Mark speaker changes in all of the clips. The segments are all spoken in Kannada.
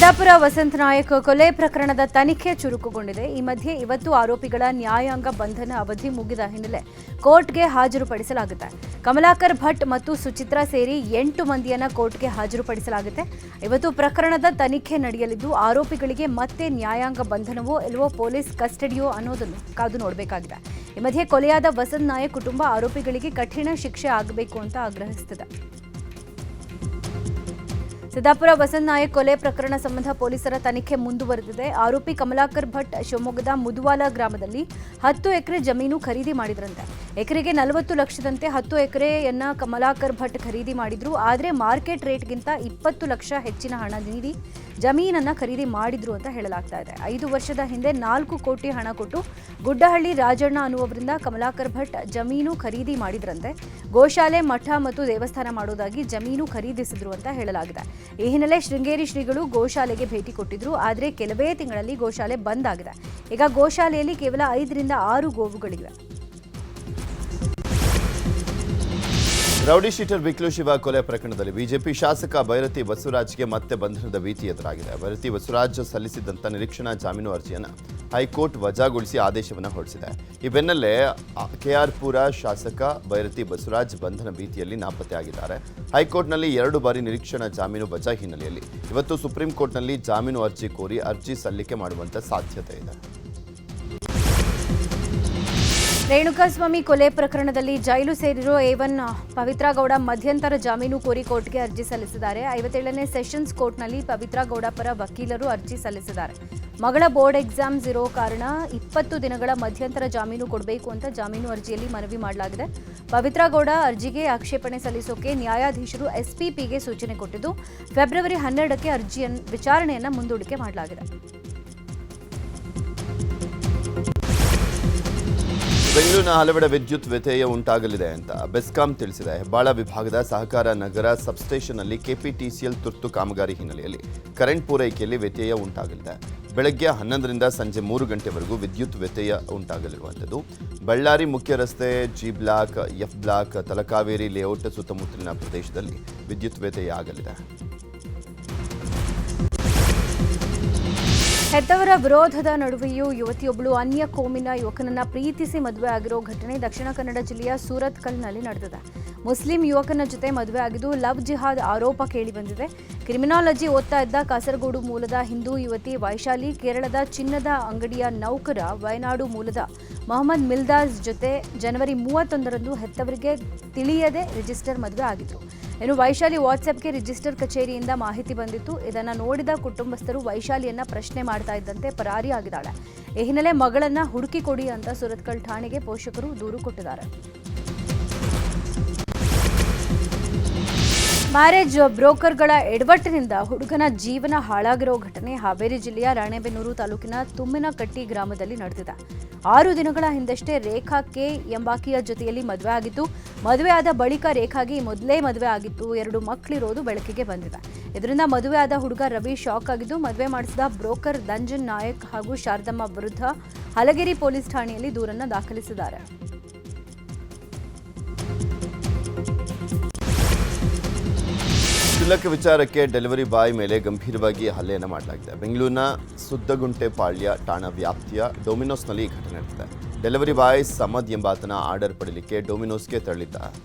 Speaker 1: ಸಿದ್ದಾಪುರ ವಸಂತ ನಾಯಕ್ ಕೊಲೆ ಪ್ರಕರಣದ ತನಿಖೆ ಚುರುಕುಗೊಂಡಿದೆ. ಈ ಮಧ್ಯೆ ಇವತ್ತು ಆರೋಪಿಗಳ ನ್ಯಾಯಾಂಗ ಬಂಧನ ಅವಧಿ ಮುಗಿದ ಹಿನ್ನೆಲೆ ಕೋರ್ಟ್ಗೆ ಹಾಜರುಪಡಿಸಲಾಗುತ್ತೆ. ಕಮಲಾಕರ್ ಭಟ್ ಮತ್ತು ಸುಚಿತ್ರಾ ಸೇರಿ 8 ಮಂದಿಯನ್ನ ಕೋರ್ಟ್ಗೆ ಹಾಜರುಪಡಿಸಲಾಗುತ್ತೆ. ಇವತ್ತು ಪ್ರಕರಣದ ತನಿಖೆ ನಡೆಯಲಿದ್ದು ಆರೋಪಿಗಳಿಗೆ ಮತ್ತೆ ನ್ಯಾಯಾಂಗ ಬಂಧನವೋ ಇಲ್ಲವೋ ಪೊಲೀಸ್ ಕಸ್ಟಡಿಯೋ ಅನ್ನೋದನ್ನು ಕಾದು ನೋಡಬೇಕಾಗಿದೆ. ಈ ಮಧ್ಯೆ ಕೊಲೆಯಾದ ವಸಂತ ನಾಯಕ್ ಕುಟುಂಬ ಆರೋಪಿಗಳಿಗೆ ಕಠಿಣ ಶಿಕ್ಷೆ ಆಗಬೇಕು ಅಂತ ಆಗ್ರಹಿಸುತ್ತಿದೆ. ಸಿದ್ದಾಪುರ ವಸಂತ ನಾಯಕ್ ಕೊಲೆ ಪ್ರಕರಣ ಸಂಬಂಧ ಪೊಲೀಸರ ತನಿಖೆ ಮುಂದುವರೆದಿದೆ. ಆರೋಪಿ ಕಮಲಾಕರ್ ಭಟ್ ಶಿವಮೊಗ್ಗದ ಮುದುವಾಲ ಗ್ರಾಮದಲ್ಲಿ 10 ಎಕರೆ ಜಮೀನು ಖರೀದಿ ಮಾಡಿದ್ರಂತೆ. ಎಕರೆಗೆ 40 ಲಕ್ಷದಂತೆ 10 ಎಕರೆಯನ್ನ ಕಮಲಾಕರ್ ಭಟ್ ಖರೀದಿ ಮಾಡಿದ್ರು. ಆದರೆ ಮಾರ್ಕೆಟ್ ರೇಟ್ಗಿಂತ 20 ಲಕ್ಷ ಹೆಚ್ಚಿನ ಹಣ ನೀಡಿ ಜಮೀನನ್ನ ಖರೀದಿ ಮಾಡಿದ್ರು ಅಂತ ಹೇಳಲಾಗ್ತಾ ಇದೆ. 5 ವರ್ಷದ ಹಿಂದೆ 4 ಕೋಟಿ ಹಣ ಕೊಟ್ಟು ಗುಡ್ಡಹಳ್ಳಿ ರಾಜಣ್ಣ ಅನ್ನುವರಿಂದ ಕಮಲಾಕರ್ ಭಟ್ ಜಮೀನು ಖರೀದಿ ಮಾಡಿದ್ರಂತೆ. ಗೋಶಾಲೆ, ಮಠ ಮತ್ತು ದೇವಸ್ಥಾನ ಮಾಡೋದಾಗಿ ಜಮೀನು ಖರೀದಿಸಿದ್ರು ಅಂತ ಹೇಳಲಾಗಿದೆ. ಈ ಹಿನ್ನೆಲೆ ಶೃಂಗೇರಿ ಶ್ರೀಗಳು ಗೋಶಾಲೆಗೆ ಭೇಟಿ ಕೊಟ್ಟಿದ್ರು. ಆದರೆ ಕೆಲವೇ ತಿಂಗಳಲ್ಲಿ ಗೋಶಾಲೆ ಬಂದ್ ಆಗಿದೆ. ಈಗ ಗೋಶಾಲೆಯಲ್ಲಿ ಕೇವಲ 5 ರಿಂದ 6 ಗೋವುಗಳಿವೆ.
Speaker 2: ರೌಡಿ ಶೀಟರ್ ಬಿಕ್ಲು ಶಿವ ಕೊಲೆ ಪ್ರಕರಣದಲ್ಲಿ ಬಿಜೆಪಿ ಶಾಸಕ ಭೈರತಿ ಬಸವರಾಜ್ಗೆ ಮತ್ತೆ ಬಂಧನದ ಭೀತಿ ಎದುರಾಗಿದೆ. ಭೈರತಿ ಬಸವರಾಜ್ ಸಲ್ಲಿಸಿದಂಥ ನಿರೀಕ್ಷಣಾ ಜಾಮೀನು ಅರ್ಜಿಯನ್ನು ಹೈಕೋರ್ಟ್ ವಜಾಗೊಳಿಸಿ ಆದೇಶವನ್ನು ಹೊರಡಿಸಿದೆ. ಈ ಬೆನ್ನಲ್ಲೇ ಕೆಆರ್ಪುರ ಶಾಸಕ ಭೈರತಿ ಬಸವರಾಜ್ ಬಂಧನ ಭೀತಿಯಲ್ಲಿ ನಾಪತ್ತೆಯಾಗಿದ್ದಾರೆ. ಹೈಕೋರ್ಟ್ನಲ್ಲಿ 2 ಬಾರಿ ನಿರೀಕ್ಷಣಾ ಜಾಮೀನು ವಜಾ ಹಿನ್ನೆಲೆಯಲ್ಲಿ ಇವತ್ತು ಸುಪ್ರೀಂ ಕೋರ್ಟ್ನಲ್ಲಿ ಜಾಮೀನು ಅರ್ಜಿ ಕೋರಿ ಅರ್ಜಿ ಸಲ್ಲಿಕೆ ಮಾಡುವಂಥ ಸಾಧ್ಯತೆ ಇದೆ.
Speaker 1: ರೇಣುಕಾಸ್ವಾಮಿ ಕೊಲೆ ಪ್ರಕರಣದಲ್ಲಿ ಜೈಲು ಸೇರಿರೋ A1 ಪವಿತ್ರಾ ಗೌಡ ಮಧ್ಯಂತರ ಜಾಮೀನು ಕೋರಿ ಕೋರ್ಟ್ಗೆ ಅರ್ಜಿ ಸಲ್ಲಿಸಿದ್ದಾರೆ. 57ನೇ ಸೆಷನ್ಸ್ ಕೋರ್ಟ್ನಲ್ಲಿ ಪವಿತ್ರಾ ಗೌಡ ಪರ ವಕೀಲರು ಅರ್ಜಿ ಸಲ್ಲಿಸಿದ್ದಾರೆ. ಮಗಳ ಬೋರ್ಡ್ ಎಕ್ಸಾಮ್ಸ್ ಇರೋ ಕಾರಣ 20 ದಿನಗಳ ಮಧ್ಯಂತರ ಜಾಮೀನು ಕೊಡಬೇಕು ಅಂತ ಜಾಮೀನು ಅರ್ಜಿಯಲ್ಲಿ ಮನವಿ ಮಾಡಲಾಗಿದೆ. ಪವಿತ್ರಾ ಗೌಡ ಅರ್ಜಿಗೆ ಆಕ್ಷೇಪಣೆ ಸಲ್ಲಿಸೋಕೆ ನ್ಯಾಯಾಧೀಶರು SPPಗೆ ಸೂಚನೆ ಕೊಟ್ಟಿದ್ದು ಫೆಬ್ರವರಿ 12ಕ್ಕೆ ಅರ್ಜಿಯ ವಿಚಾರಣೆಯನ್ನು ಮುಂದೂಡಿಕೆ ಮಾಡಲಾಗಿದೆ.
Speaker 2: ಬೆಂಗಳೂರಿನ ಹಲವೆಡೆ ವಿದ್ಯುತ್ ವ್ಯತ್ಯಯ ಉಂಟಾಗಲಿದೆ ಅಂತ ಬೆಸ್ಕಾಂ ತಿಳಿಸಿದೆ. ಹೆಬ್ಬಾಳ ವಿಭಾಗದ ಸಹಕಾರ ನಗರ ಸಬ್ಸ್ಟೇಷನ್ನಲ್ಲಿ KPTCL ತುರ್ತು ಕಾಮಗಾರಿ ಹಿನ್ನೆಲೆಯಲ್ಲಿ ಕರೆಂಟ್ ಪೂರೈಕೆಯಲ್ಲಿ ವ್ಯತ್ಯಯ ಉಂಟಾಗಲಿದೆ. ಬೆಳಗ್ಗೆ 11ರಿಂದ ಸಂಜೆ 3 ಗಂಟೆವರೆಗೂ ವಿದ್ಯುತ್ ವ್ಯತ್ಯಯ ಉಂಟಾಗಲಿರುವಂಥದ್ದು. ಬಳ್ಳಾರಿ ಮುಖ್ಯ ರಸ್ತೆ, G block, F block, Talakaveri layout ಸುತ್ತಮುತ್ತಲಿನ ಪ್ರದೇಶದಲ್ಲಿ ವಿದ್ಯುತ್ ವ್ಯತ್ಯಯ ಆಗಲಿದೆ.
Speaker 1: ಹೆತ್ತವರ ವಿರೋಧದ ನಡುವೆಯೂ ಯುವತಿಯೊಬ್ಬಳು ಅನ್ಯ ಕೋಮಿನ ಯುವಕನನ್ನ ಪ್ರೀತಿಸಿ ಮದುವೆ ಆಗಿರೋ ಘಟನೆ ದಕ್ಷಿಣ ಕನ್ನಡ ಜಿಲ್ಲೆಯ ಸೂರತ್ಕಲ್ನಲ್ಲಿ ನಡೆದಿದೆ. ಮುಸ್ಲಿಂ ಯುವಕನ ಜೊತೆ ಮದುವೆ ಆಗಿದ್ದು ಲವ್ ಜಿಹಾದ್ ಆರೋಪ ಕೇಳಿಬಂದಿದೆ. ಕ್ರಿಮಿನಾಲಜಿ ಓದ್ತಾ ಇದ್ದ ಕಾಸರಗೋಡು ಮೂಲದ ಹಿಂದೂ ಯುವತಿ ವೈಶಾಲಿ ಕೇರಳದ ಚಿನ್ನದ ಅಂಗಡಿಯ ನೌಕರ ವಯನಾಡು ಮೂಲದ ಮೊಹಮ್ಮದ್ ಮಿಲ್ದಾಜ್ ಜೊತೆ ಜನವರಿ 31ರಂದು ಹೆತ್ತವರಿಗೆ ತಿಳಿಯದೆ ರಿಜಿಸ್ಟರ್ ಮದುವೆ ಆಗಿದ್ರು. ಇನ್ನು ವೈಶಾಲಿ ವಾಟ್ಸ್ಆಪ್ಗೆ ರಿಜಿಸ್ಟರ್ ಕಚೇರಿಯಿಂದ ಮಾಹಿತಿ ಬಂದಿತ್ತು. ಇದನ್ನು ನೋಡಿದ ಕುಟುಂಬಸ್ಥರು ವೈಶಾಲಿಯನ್ನ ಪ್ರಶ್ನೆ ಮಾಡ್ತಾ ಇದ್ದಂತೆ ಪರಾರಿಯಾಗಿದ್ದಾಳೆ. ಈ ಹಿನ್ನೆಲೆ ಮಗಳನ್ನ ಹುಡುಕಿ ಕೊಡಿ ಅಂತ ಸುರತ್ಕಲ್ ಠಾಣೆಗೆ ಪೋಷಕರು ದೂರು ಕೊಟ್ಟಿದ್ದಾರೆ. ಮ್ಯಾರೇಜ್ ಬ್ರೋಕರ್ಗಳ ಎಡವಟ್ಟಿನಿಂದ ಹುಡುಗನ ಜೀವನ ಹಾಳಾಗಿರೋ ಘಟನೆ ಹಾವೇರಿ ಜಿಲ್ಲೆಯ ರಾಣೆಬೆನ್ನೂರು ತಾಲೂಕಿನ ತುಮ್ಮಿನಕಟ್ಟಿ ಗ್ರಾಮದಲ್ಲಿ ನಡೆದಿದೆ. 6 ದಿನಗಳ ಹಿಂದಷ್ಟೇ ರೇಖಾ ಕೆ ಎಂಬಾಕಿಯ ಜೊತೆಯಲ್ಲಿ ಮದುವೆ ಆಗಿತ್ತು. ಮದುವೆ ಆದ ಬಳಿಕ ರೇಖಾಗೆ ಮೊದಲೇ ಮದುವೆ ಆಗಿತ್ತು. 2 ಮಕ್ಕಳಿರೋದು ಬೆಳಕಿಗೆ ಬಂದಿದೆ. ಇದರಿಂದ ಮದುವೆ ಆದ ಹುಡುಗ ರವಿ ಶಾಕ್ ಆಗಿದ್ದು ಮದುವೆ ಮಾಡಿಸಿದ ಬ್ರೋಕರ್ ದಂಜನ್ ನಾಯಕ್ ಹಾಗೂ ಶಾರದಮ್ಮ ವಿರುದ್ಧ ಹಲಗೇರಿ ಪೊಲೀಸ್ ಠಾಣೆಯಲ್ಲಿ ದೂರನ್ನು ದಾಖಲಿಸಿದ್ದಾರೆ.
Speaker 2: ಕ್ಷುಲ್ಲಕ ವಿಚಾರಕ್ಕೆ ಡೆಲಿವರಿ ಬಾಯ್ ಮೇಲೆ ಗಂಭೀರವಾಗಿ ಹಲ್ಲೆಯನ್ನು ಮಾಡಲಾಗಿದೆ. ಬೆಂಗಳೂರಿನ ಸುದ್ದಗುಂಟೆಪಾಳ್ಯ ಠಾಣಾ ವ್ಯಾಪ್ತಿಯ ಡೊಮಿನೋಸ್ನಲ್ಲಿ ಈ ಘಟನೆ ನಡೆದಿದೆ. ಡೆಲಿವರಿ ಬಾಯ್ ಸಮದ್ ಎಂಬಾತನ ಆರ್ಡರ್ ಪಡೆಯಲಿಕ್ಕೆ ಡೊಮಿನೋಸ್ಗೆ ತೆರಳಿದ್ದ.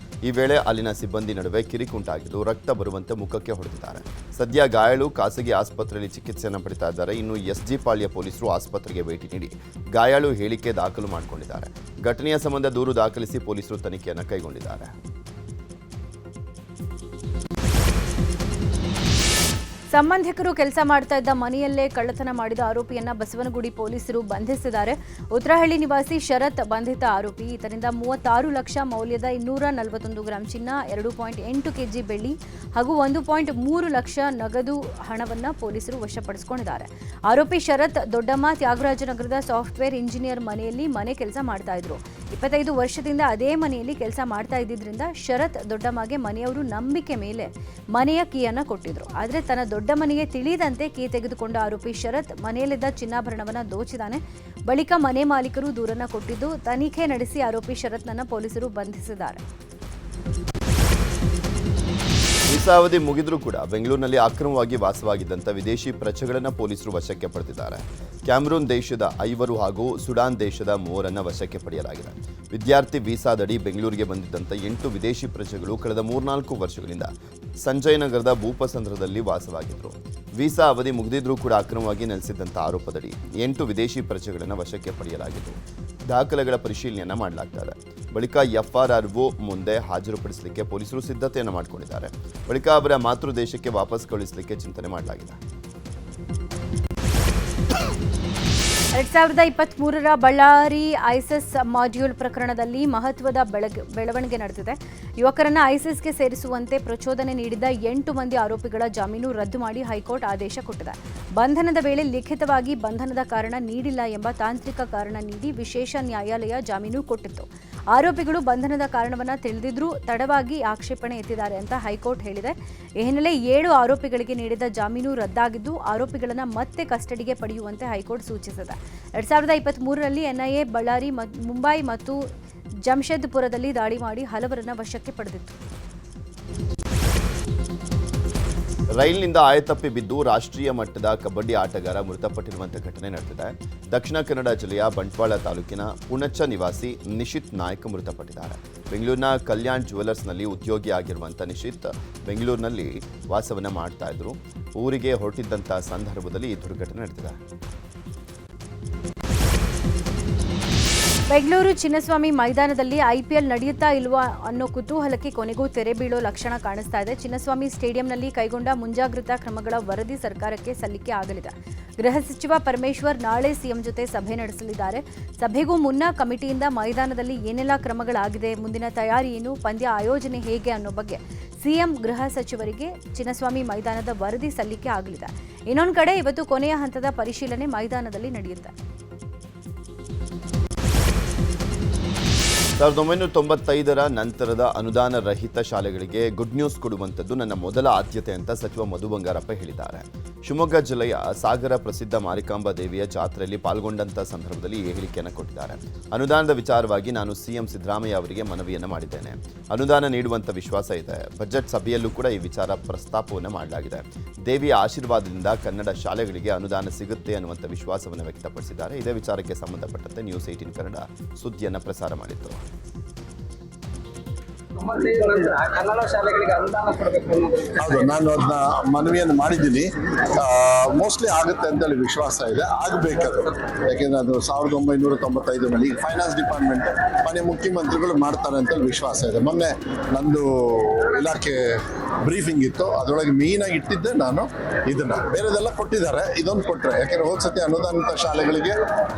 Speaker 2: ಈ ವೇಳೆ ಅಲ್ಲಿನ ಸಿಬ್ಬಂದಿ ನಡುವೆ ಕಿರಿಕುಂಟಾಗಿದ್ದು ರಕ್ತ ಬರುವಂತೆ ಮುಖಕ್ಕೆ ಹೊಡೆದಿದ್ದಾರೆ. ಸದ್ಯ ಗಾಯಾಳು ಖಾಸಗಿ ಆಸ್ಪತ್ರೆಯಲ್ಲಿ ಚಿಕಿತ್ಸೆಯನ್ನು ಪಡಿತಾ ಇದ್ದಾರೆ. ಇನ್ನು SG ಪಾಳ್ಯ ಪೊಲೀಸರು ಆಸ್ಪತ್ರೆಗೆ ಭೇಟಿ ನೀಡಿ ಗಾಯಾಳು ಹೇಳಿಕೆ ದಾಖಲು ಮಾಡಿಕೊಂಡಿದ್ದಾರೆ. ಘಟನೆಯ ಸಂಬಂಧ ದೂರು ದಾಖಲಿಸಿ ಪೊಲೀಸರು ತನಿಖೆಯನ್ನು ಕೈಗೊಂಡಿದ್ದಾರೆ.
Speaker 1: ಸಂಬಂಧಿಕರು ಕೆಲಸ ಮಾಡ್ತಾ ಇದ್ದ ಮನೆಯಲ್ಲೇ ಕಳ್ಳತನ ಮಾಡಿದ ಆರೋಪಿಯನ್ನ ಬಸವನಗುಡಿ ಪೊಲೀಸರು ಬಂಧಿಸಿದ್ದಾರೆ. ಉತ್ತರಹಳ್ಳಿ ನಿವಾಸಿ ಶರತ್ ಬಂಧಿತ ಆರೋಪಿ. ಈತನಿಂದ 36 ಲಕ್ಷ ಮೌಲ್ಯದ 241 ಗ್ರಾಂ ಚಿನ್ನ, 2.8 ಕೆಜಿ ಬೆಳ್ಳಿ ಹಾಗೂ 1.3 ಲಕ್ಷ ನಗದು ಹಣವನ್ನ ಪೊಲೀಸರು ವಶಪಡಿಸಿಕೊಂಡಿದ್ದಾರೆ. ಆರೋಪಿ ಶರತ್ ದೊಡ್ಡಮ್ಮ ತ್ಯಾಗರಾಜನಗರದ ಸಾಫ್ಟ್ವೇರ್ ಇಂಜಿನಿಯರ್ ಮನೆಯಲ್ಲಿ ಮನೆ ಕೆಲಸ ಮಾಡ್ತಾ ಇದ್ರು. 25 ವರ್ಷದಿಂದ ಅದೇ ಮನೆಯಲ್ಲಿ ಕೆಲಸ ಮಾಡ್ತಾ ಇದ್ದಿದ್ರಿಂದ ಶರತ್ ದೊಡ್ಡಮ್ಮಗೆ ಮನೆಯವರು ನಂಬಿಕೆ ಮೇಲೆ ಮನೆಯ ಕೀಯನ್ನು ಕೊಟ್ಟಿದ್ರು. ಆದರೆ ತನ್ನ ದೊಡ್ಡ ಮನೆಗೆ ತಿಳಿದಂತೆ ಕೀ ತೆಗೆದುಕೊಂಡ ಆರೋಪಿ ಶರತ್ ಮನೆಯಲ್ಲಿದ್ದ ಚಿನ್ನಾಭರಣವನ್ನು ದೋಚಿದ್ದಾನೆ. ಬಳಿಕ ಮನೆ ಮಾಲೀಕರು ದೂರನ್ನು ಕೊಟ್ಟಿದ್ದು ತನಿಖೆ ನಡೆಸಿ ಆರೋಪಿ ಶರತ್ನನ್ನ ಪೊಲೀಸರು ಬಂಧಿಸಿದ್ದಾರೆ.
Speaker 2: ಈ ವೀಸಾ ಅವಧಿ ಮುಗಿದ್ರೂ ಕೂಡ ಬೆಂಗಳೂರಿನಲ್ಲಿ ಅಕ್ರಮವಾಗಿ ವಾಸವಾಗಿದ್ದಂಥ ವಿದೇಶಿ ಪ್ರಜೆಗಳನ್ನು ಪೊಲೀಸರು ವಶಕ್ಕೆ ಪಡೆದಿದ್ದಾರೆ. ಕ್ಯಾಮರೂನ್ ದೇಶದ 5 ಹಾಗೂ ಸುಡಾನ್ ದೇಶದ 3 ವಶಕ್ಕೆ ಪಡೆಯಲಾಗಿದೆ. ವಿದ್ಯಾರ್ಥಿ ವೀಸಾದಡಿ ಬೆಂಗಳೂರಿಗೆ ಬಂದಿದ್ದಂಥ 8 ವಿದೇಶಿ ಪ್ರಜೆಗಳು ಕಳೆದ 3-4 ವರ್ಷಗಳಿಂದ ಸಂಜಯನಗರದ ಭೂಪಸಂದ್ರದಲ್ಲಿ ವಾಸವಾಗಿದ್ದರು. ವೀಸಾ ಅವಧಿ ಮುಗಿದಿದ್ರೂ ಕೂಡ ಅಕ್ರಮವಾಗಿ ನೆಲೆಸಿದ್ದಂಥ ಆರೋಪದಡಿ 8 ವಿದೇಶಿ ಪ್ರಜೆಗಳನ್ನು ವಶಕ್ಕೆ ಪಡೆಯಲಾಗಿದ್ದು ದಾಖಲೆಗಳ ಪರಿಶೀಲನೆಯನ್ನು ಮಾಡಲಾಗ್ತದೆ. ಬಳಿಕ FRRO ಮುಂದೆ ಹಾಜರುಪಡಿಸಲಿಕ್ಕೆ ಪೊಲೀಸರು ಸಿದ್ಧತೆಯನ್ನು ಮಾಡಿಕೊಂಡಿದ್ದಾರೆ. ಬಳಿಕ ಅವರ ಮಾತೃ ದೇಶಕ್ಕೆ ವಾಪಸ್ ಕಳುಹಿಸಲಿಕ್ಕೆ ಚಿಂತನೆ ಮಾಡಲಾಗಿದೆ.
Speaker 1: 2023ರ ಬಳ್ಳಾರಿ ಐಸಿಸ್ ಮಾಡ್ಯೂಲ್ ಪ್ರಕರಣದಲ್ಲಿ ಮಹತ್ವದ ಬೆಳವಣಿಗೆ ನಡೆದಿದೆ. ಯುವಕರನ್ನ ಐಸಿಸ್ಗೆ ಸೇರಿಸುವಂತೆ ಪ್ರಚೋದನೆ ನೀಡಿದ 8 ಮಂದಿ ಆರೋಪಿಗಳ ಜಾಮೀನು ರದ್ದು ಮಾಡಿ ಹೈಕೋರ್ಟ್ ಆದೇಶ ಕೊಟ್ಟಿದೆ. ಬಂಧನದ ವೇಳೆ ಲಿಖಿತವಾಗಿ ಬಂಧನದ ಕಾರಣ ನೀಡಿಲ್ಲ ಎಂಬ ತಾಂತ್ರಿಕ ಕಾರಣ ನೀಡಿ ವಿಶೇಷ ನ್ಯಾಯಾಲಯ ಜಾಮೀನು ಕೊಟ್ಟಿತ್ತು. ಆರೋಪಿಗಳು ಬಂಧನದ ಕಾರಣವನ್ನು ತಿಳಿದಿದ್ರೂ ತಡವಾಗಿ ಆಕ್ಷೇಪಣೆ ಎತ್ತಿದ್ದಾರೆ ಅಂತ ಹೈಕೋರ್ಟ್ ಹೇಳಿದೆ. ಈ ಹಿನ್ನೆಲೆ 7 ಆರೋಪಿಗಳಿಗೆ ನೀಡಿದ ಜಾಮೀನು ರದ್ದಾಗಿದ್ದು ಆರೋಪಿಗಳನ್ನು ಮತ್ತೆ ಕಸ್ಟಡಿಗೆ ಪಡೆಯುವಂತೆ ಹೈಕೋರ್ಟ್ ಸೂಚಿಸಿದೆ. 2023ರಲ್ಲಿ NIA ಬಳ್ಳಾರಿ, ಮುಂಬೈ ಮತ್ತು ಜಮ್ಶೆದ್ಪುರದಲ್ಲಿ ದಾಳಿ ಮಾಡಿ ಹಲವರನ್ನ ವಶಕ್ಕೆ ಪಡೆದಿತ್ತು.
Speaker 2: ರೈಲಿನಿಂದ ಆಯತಪ್ಪಿ ಬಿದ್ದು ರಾಷ್ಟ್ರೀಯ ಮಟ್ಟದ ಕಬಡ್ಡಿ ಆಟಗಾರ ಮೃತಪಟ್ಟಿರುವಂಥ ಘಟನೆ ನಡೆದಿದೆ. ದಕ್ಷಿಣ ಕನ್ನಡ ಜಿಲ್ಲೆಯ ಬಂಟ್ವಾಳ ತಾಲೂಕಿನ ಪುಣಚ್ಚ ನಿವಾಸಿ ನಿಶಿತ್ ನಾಯ್ಕ್ ಮೃತಪಟ್ಟಿದ್ದಾರೆ. ಬೆಂಗಳೂರಿನ ಕಲ್ಯಾಣ್ ಜ್ಯುವೆಲರ್ಸ್ನಲ್ಲಿ ಉದ್ಯೋಗಿಯಾಗಿರುವಂಥ ನಿಶಿತ್ ಬೆಂಗಳೂರಿನಲ್ಲಿ ವಾಸವನ್ನು ಮಾಡ್ತಾ ಇದ್ರು. ಊರಿಗೆ ಹೊರಟಿದ್ದಂಥ ಸಂದರ್ಭದಲ್ಲಿ ಈ ದುರ್ಘಟನೆ ನಡೆದಿದೆ.
Speaker 1: ಬೆಂಗಳೂರು ಚಿನ್ನಸ್ವಾಮಿ ಮೈದಾನದಲ್ಲಿ IPL ನಡೆಯುತ್ತಾ ಇಲ್ವಾ ಅನ್ನೋ ಕುತೂಹಲಕ್ಕೆ ಕೊನೆಗೂ ತೆರೆ ಬೀಳೋ ಲಕ್ಷಣ ಕಾಣಿಸ್ತಾ ಇದೆ. ಚಿನ್ನಸ್ವಾಮಿ ಸ್ಟೇಡಿಯಂನಲ್ಲಿ ಕೈಗೊಂಡ ಮುಂಜಾಗ್ರತಾ ಕ್ರಮಗಳ ವರದಿ ಸರ್ಕಾರಕ್ಕೆ ಸಲ್ಲಿಕೆ ಆಗಲಿದೆ. ಗೃಹ ಸಚಿವ ಪರಮೇಶ್ವರ್ ನಾಳೆ ಸಿಎಂ ಜೊತೆ ಸಭೆ ನಡೆಸಲಿದ್ದಾರೆ. ಸಭೆಗೂ ಮುನ್ನ ಕಮಿಟಿಯಿಂದ ಮೈದಾನದಲ್ಲಿ ಏನೆಲ್ಲ ಕ್ರಮಗಳಾಗಿದೆ, ಮುಂದಿನ ತಯಾರಿ ಏನು, ಪಂದ್ಯ ಆಯೋಜನೆ ಹೇಗೆ ಅನ್ನೋ ಬಗ್ಗೆ ಸಿಎಂ ಗೃಹ ಸಚಿವರಿಗೆ ಚಿನ್ನಸ್ವಾಮಿ ಮೈದಾನದ ವರದಿ ಸಲ್ಲಿಕೆ ಆಗಲಿದೆ. ಇನ್ನೊಂದು ಕಡೆ ಇವತ್ತು ಕೊನೆಯ ಹಂತದ ಪರಿಶೀಲನೆ ಮೈದಾನದಲ್ಲಿ ನಡೆಯುತ್ತೆ.
Speaker 2: 1995ರ ನಂತರದ ಅನುದಾನ ರಹಿತ ಶಾಲೆಗಳಿಗೆ ಗುಡ್ ನ್ಯೂಸ್ ಕೊಡುವಂಥದ್ದು ನನ್ನ ಮೊದಲ ಆದ್ಯತೆ ಅಂತ ಸಚಿವ ಮಧು ಬಂಗಾರಪ್ಪ ಹೇಳಿದ್ದಾರೆ. ಶಿವಮೊಗ್ಗ ಜಿಲ್ಲೆಯ ಸಾಗರ ಪ್ರಸಿದ್ಧ ಮಾರಿಕಾಂಬಾ ದೇವಿಯ ಜಾತ್ರೆಯಲ್ಲಿ ಪಾಲ್ಗೊಂಡಂಥ ಸಂದರ್ಭದಲ್ಲಿ ಈ ಹೇಳಿಕೆಯನ್ನು ಕೊಟ್ಟಿದ್ದಾರೆ. ಅನುದಾನದ ವಿಚಾರವಾಗಿ ನಾನು ಸಿಎಂ ಸಿದ್ದರಾಮಯ್ಯ ಅವರಿಗೆ ಮನವಿಯನ್ನು ಮಾಡಿದ್ದೇನೆ. ಅನುದಾನ ನೀಡುವಂಥ ವಿಶ್ವಾಸ ಇದೆ. ಬಜೆಟ್ ಸಭೆಯಲ್ಲೂ ಕೂಡ ಈ ವಿಚಾರ ಪ್ರಸ್ತಾಪವನ್ನು ಮಾಡಲಾಗಿದೆ. ದೇವಿಯ ಆಶೀರ್ವಾದದಿಂದ ಕನ್ನಡ ಶಾಲೆಗಳಿಗೆ ಅನುದಾನ ಸಿಗುತ್ತೆ ಅನ್ನುವಂಥ ವಿಶ್ವಾಸವನ್ನು ವ್ಯಕ್ತಪಡಿಸಿದ್ದಾರೆ. ಇದೇ ವಿಚಾರಕ್ಕೆ ಸಂಬಂಧಪಟ್ಟಂತೆ ನ್ಯೂಸ್ 18 ಕನ್ನಡ ಸುದ್ದಿಯನ್ನು ಪ್ರಸಾರ ಮಾಡಿತ್ತು.
Speaker 3: ಹೌದು, ನಾನು ಅದನ್ನ ಮನವಿಯನ್ನು ಮಾಡಿದ್ದೀನಿ. ಮೋಸ್ಟ್ಲಿ ಆಗುತ್ತೆ ಅಂತೇಳಿ ವಿಶ್ವಾಸ ಇದೆ. ಆಗಬೇಕದು, ಯಾಕೆಂದ್ರೆ ಅದು 1995ರಲ್ಲಿ ಫೈನಾನ್ಸ್ ಡಿಪಾರ್ಟ್ಮೆಂಟ್ ಮನೆ ಮುಖ್ಯಮಂತ್ರಿಗಳು ಮಾಡ್ತಾರೆ ಅಂತೇಳಿ ವಿಶ್ವಾಸ ಇದೆ. ಮೊನ್ನೆ ನಂದು ಇಲಾಖೆ ಬ್ರೀಫಿಂಗ್ ಇತ್ತು, ಅದರೊಳಗೆ ಮೇಯ್ನಾಗಿ ಇಟ್ಟಿದ್ದೆ ನಾನು ಇದನ್ನ. ಬೇರೆದೆಲ್ಲ ಕೊಟ್ಟಿದ್ದಾರೆ, ಇದೊಂದು ಕೊಟ್ಟರೆ, ಯಾಕೆಂದ್ರೆ ಹೋದ ಸತಿ ಅನುದಾನಿತ ಶಾಲೆಗಳಿಗೆ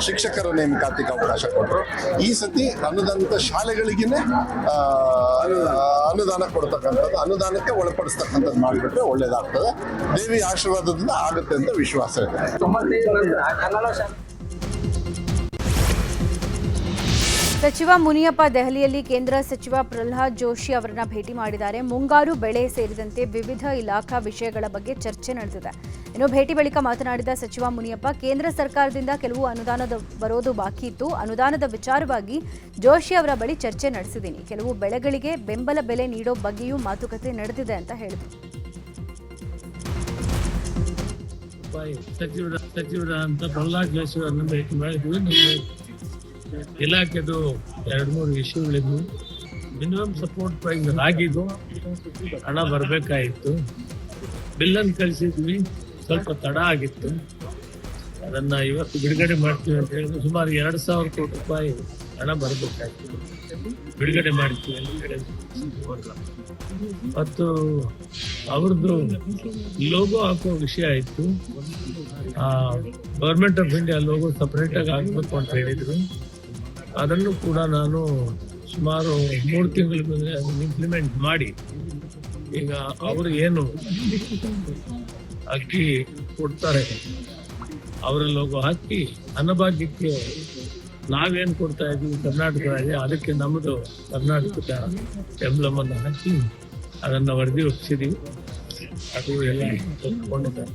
Speaker 3: ಶಿಕ್ಷಕರ ನೇಮಕಾತಿಗೆ ಅವಕಾಶ ಕೊಟ್ಟರು. ಈ ಸತಿ ಅನುದಾನಿತ ಶಾಲೆಗಳಿಗೇನೆ ಅನುದಾನ ಕೊಡ್ತಕ್ಕಂಥದ್ದು, ಅನುದಾನಕ್ಕೆ ಒಳಪಡಿಸ್ತಕ್ಕಂಥದ್ದು ಮಾಡಿಬಿಟ್ರೆ ಒಳ್ಳೇದಾಗ್ತದೆ. ದೇವಿ ಆಶೀರ್ವಾದದಿಂದ ಆಗುತ್ತೆ ಅಂತ ವಿಶ್ವಾಸ ಇದೆ.
Speaker 1: ಸಚಿವ ಮುನಿಯಪ್ಪ ದೆಹಲಿಯಲ್ಲಿ ಕೇಂದ್ರ ಸಚಿವ ಪ್ರಹ್ಲಾದ್ ಜೋಶಿ ಅವರನ್ನ ಭೇಟಿ ಮಾಡಿದ್ದಾರೆ. ಮುಂಗಾರು ಬೆಳೆ ಸೇರಿದಂತೆ ವಿವಿಧ ಇಲಾಖಾ ವಿಷಯಗಳ ಬಗ್ಗೆ ಚರ್ಚೆ ನಡೆದಿದೆ. ಇನ್ನು ಭೇಟಿ ಬಳಿಕ ಮಾತನಾಡಿದ ಸಚಿವ ಮುನಿಯಪ್ಪ, ಕೇಂದ್ರ ಸರ್ಕಾರದಿಂದ ಕೆಲವು ಅನುದಾನದ ಬರೋದು ಬಾಕಿ ಇತ್ತು. ಅನುದಾನದ ವಿಚಾರವಾಗಿ ಜೋಶಿ ಅವರ ಬಳಿ ಚರ್ಚೆ ನಡೆಸಿದ್ದೀನಿ. ಕೆಲವು ಬೆಳೆಗಳಿಗೆ ಬೆಂಬಲ ಬೆಲೆ ನೀಡೋ ಬಗ್ಗೆಯೂ ಮಾತುಕತೆ ನಡೆದಿದೆ ಅಂತ ಹೇಳಿದರು.
Speaker 4: ಸಚಿವರಾದಂಥ ಪ್ರಹ್ಲಾದ್ ಜೋಶಿ ಅವರನ್ನು ಭೇಟಿ ಮಾಡಿದ್ವಿ. ಇಲಾಖೆದು 2-3 ಇಶ್ಯೂಗಳಿದ್ವು. ಮಿನಿಮಮ್ ಸಪೋರ್ಟ್ ಪ್ರೈಸ್ ಆಗಿದ್ದು ಹಣ ಬರಬೇಕಾಯಿತು. ಬಿಲ್ಲನ್ನು ಕಳಿಸಿದ್ವಿ, ಸ್ವಲ್ಪ ತಡ ಆಗಿತ್ತು. ಅದನ್ನು ಇವತ್ತು ಬಿಡುಗಡೆ ಮಾಡ್ತೀವಿ ಅಂತ ಹೇಳಿದ್ರು. ಸುಮಾರು 2,000 ಕೋಟಿ ರೂಪಾಯಿ ಹಣ ಬರಬೇಕಾಗಿತ್ತು, ಬಿಡುಗಡೆ ಮಾಡ್ತೀವಿ ಅಂತ ಹೇಳಿದ್ರು. ಮತ್ತು ಅವ್ರದ್ದು ಲೋಗೋ ಹಾಕೋ ವಿಷಯ ಇತ್ತು. ಗೌರ್ಮೆಂಟ್ ಆಫ್ ಇಂಡಿಯಾ ಲೋಗೋ ಸಪ್ರೇಟಾಗಿ ಹಾಕಬೇಕು ಅಂತ ಹೇಳಿದರು. ಅದನ್ನು ಕೂಡ ನಾನು ಸುಮಾರು 3 ತಿಂಗಳ ಮುಂದೆ ಅದನ್ನು ಇಂಪ್ಲಿಮೆಂಟ್ ಮಾಡಿ, ಈಗ ಅವರು ಏನು ಅಕ್ಕಿ ಕೊಡ್ತಾರೆ ಅವರ ಲೋಗೋ ಹಾಕಿ ಅನ್ನಭಾಗ್ಯಕ್ಕೆ ನಾವೇನು ಕೊಡ್ತಾ ಇದ್ದೀವಿ ಕರ್ನಾಟಕದಲ್ಲಿ, ಅದಕ್ಕೆ ನಮ್ಮದು ಕರ್ನಾಟಕದ ಎಂಬ್ಲಮನ್ನು ಹಾಕಿ ಅದನ್ನು ವರದಿ ಒಪ್ಪಿಸಿದ್ದೀವಿ. ಅದು ಎಲ್ಲ ಒಪ್ಪಿಕೊಂಡಿದ್ದಾರೆ.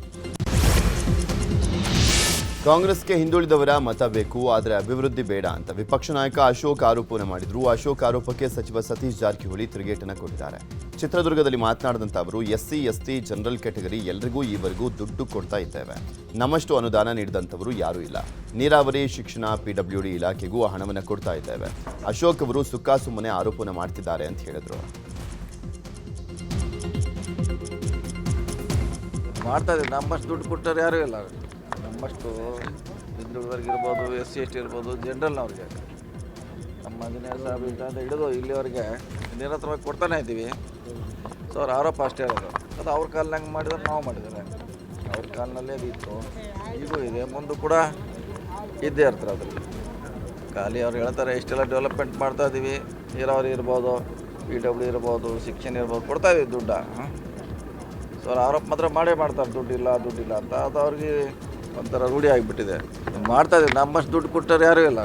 Speaker 2: ಕಾಂಗ್ರೆಸ್ಗೆ ಹಿಂದುಳಿದವರ ಮತ ಬೇಕು, ಆದರೆ ಅಭಿವೃದ್ಧಿ ಬೇಡ ಅಂತ ವಿಪಕ್ಷ ನಾಯಕ ಅಶೋಕ್ ಆರೋಪವನ್ನು ಮಾಡಿದ್ರು. ಅಶೋಕ್ ಆರೋಪಕ್ಕೆ ಸಚಿವ ಸತೀಶ್ ಜಾರಕಿಹೊಳಿ ತಿರುಗೇಟನ್ನು ಕೊಟ್ಟಿದ್ದಾರೆ. ಚಿತ್ರದುರ್ಗದಲ್ಲಿ ಮಾತನಾಡಿದಂಥ ಅವರು SC ST ಜನರಲ್ ಕ್ಯಾಟಗರಿ ಎಲ್ರಿಗೂ ಈವರೆಗೂ ದುಡ್ಡು ಕೊಡ್ತಾ ಇದ್ದೇವೆ. ನಮ್ಮಷ್ಟು ಅನುದಾನ ನೀಡಿದಂಥವರು ಯಾರೂ ಇಲ್ಲ. ನೀರಾವರಿ, ಶಿಕ್ಷಣ, PWD ಇಲಾಖೆಗೂ ಹಣವನ್ನು ಕೊಡ್ತಾ ಇದ್ದೇವೆ. ಅಶೋಕ್ ಅವರು ಸುಮ್ಮನೆ ಆರೋಪನ ಮಾಡ್ತಿದ್ದಾರೆ ಅಂತ ಹೇಳಿದರು.
Speaker 5: ಮಾಡ್ತಾ ಇದ್ದೀವಿ. ನಮ್ಮಷ್ಟು ದುಡ್ಡು ಕೊಟ್ಟರು ಯಾರೂ ಇಲ್ಲ. ನಮ್ಮಷ್ಟು ಹಿಂದುಳಿದವ್ರಿಗೆ ಇರ್ಬೋದು, SC ST ಇರ್ಬೋದು, ಜನರಲ್ನವ್ರಿಗೆ ನಮ್ಮ ಇಂಜಿನಿಯರ್ ಸಾಹೇಬ್ ಅಂತ ಹಿಡಿದು ಇಲ್ಲಿವರೆಗೆ ನಿರಂತರವಾಗಿ ಕೊಡ್ತಾನೆ ಇದ್ದೀವಿ. ಸೊ ಅವ್ರ ಆರೋಪ ಅಷ್ಟೇ ಇರೋದು. ಅದು ಅವ್ರ ಕಾಲ್ನಂಗೆ ಮಾಡಿದ್ರೆ ನಾವು ಮಾಡಿದ್ದಾರೆ. ಅವ್ರ ಕಾಲಿನಲ್ಲೇ ಇತ್ತು, ಈಗೂ ಇದೆ, ಮುಂದೆ ಕೂಡ ಇದ್ದೇ ಇರ್ತಾರೆ. ಅದರಲ್ಲಿ ಖಾಲಿ ಅವ್ರು ಹೇಳ್ತಾರೆ ಇಷ್ಟೆಲ್ಲ ಡೆವಲಪ್ಮೆಂಟ್ ಮಾಡ್ತಾ ಇದ್ದೀವಿ, ನೀರಾವರಿ ಇರ್ಬೋದು, PWD ಇರ್ಬೋದು, ಶಿಕ್ಷಣ ಇರ್ಬೋದು, ಕೊಡ್ತಾ ಇದ್ದೀವಿ ದುಡ್ಡ. ಸೊ ಅವ್ರು ಆರೋಪ ಮಾತ್ರ ಮಾಡೇ ಮಾಡ್ತಾರೆ ದುಡ್ಡಿಲ್ಲ ಅಂತ. ಅದು ಅವ್ರಿಗೆ ಒಂಥರ ರೂಢಿ ಆಗಿಬಿಟ್ಟಿದೆ. ಮಾಡ್ತಾಯಿದ್ದೀವಿ. ನಮ್ಮಷ್ಟು ದುಡ್ಡು ಕೊಟ್ಟರು ಯಾರೂ ಇಲ್ಲ.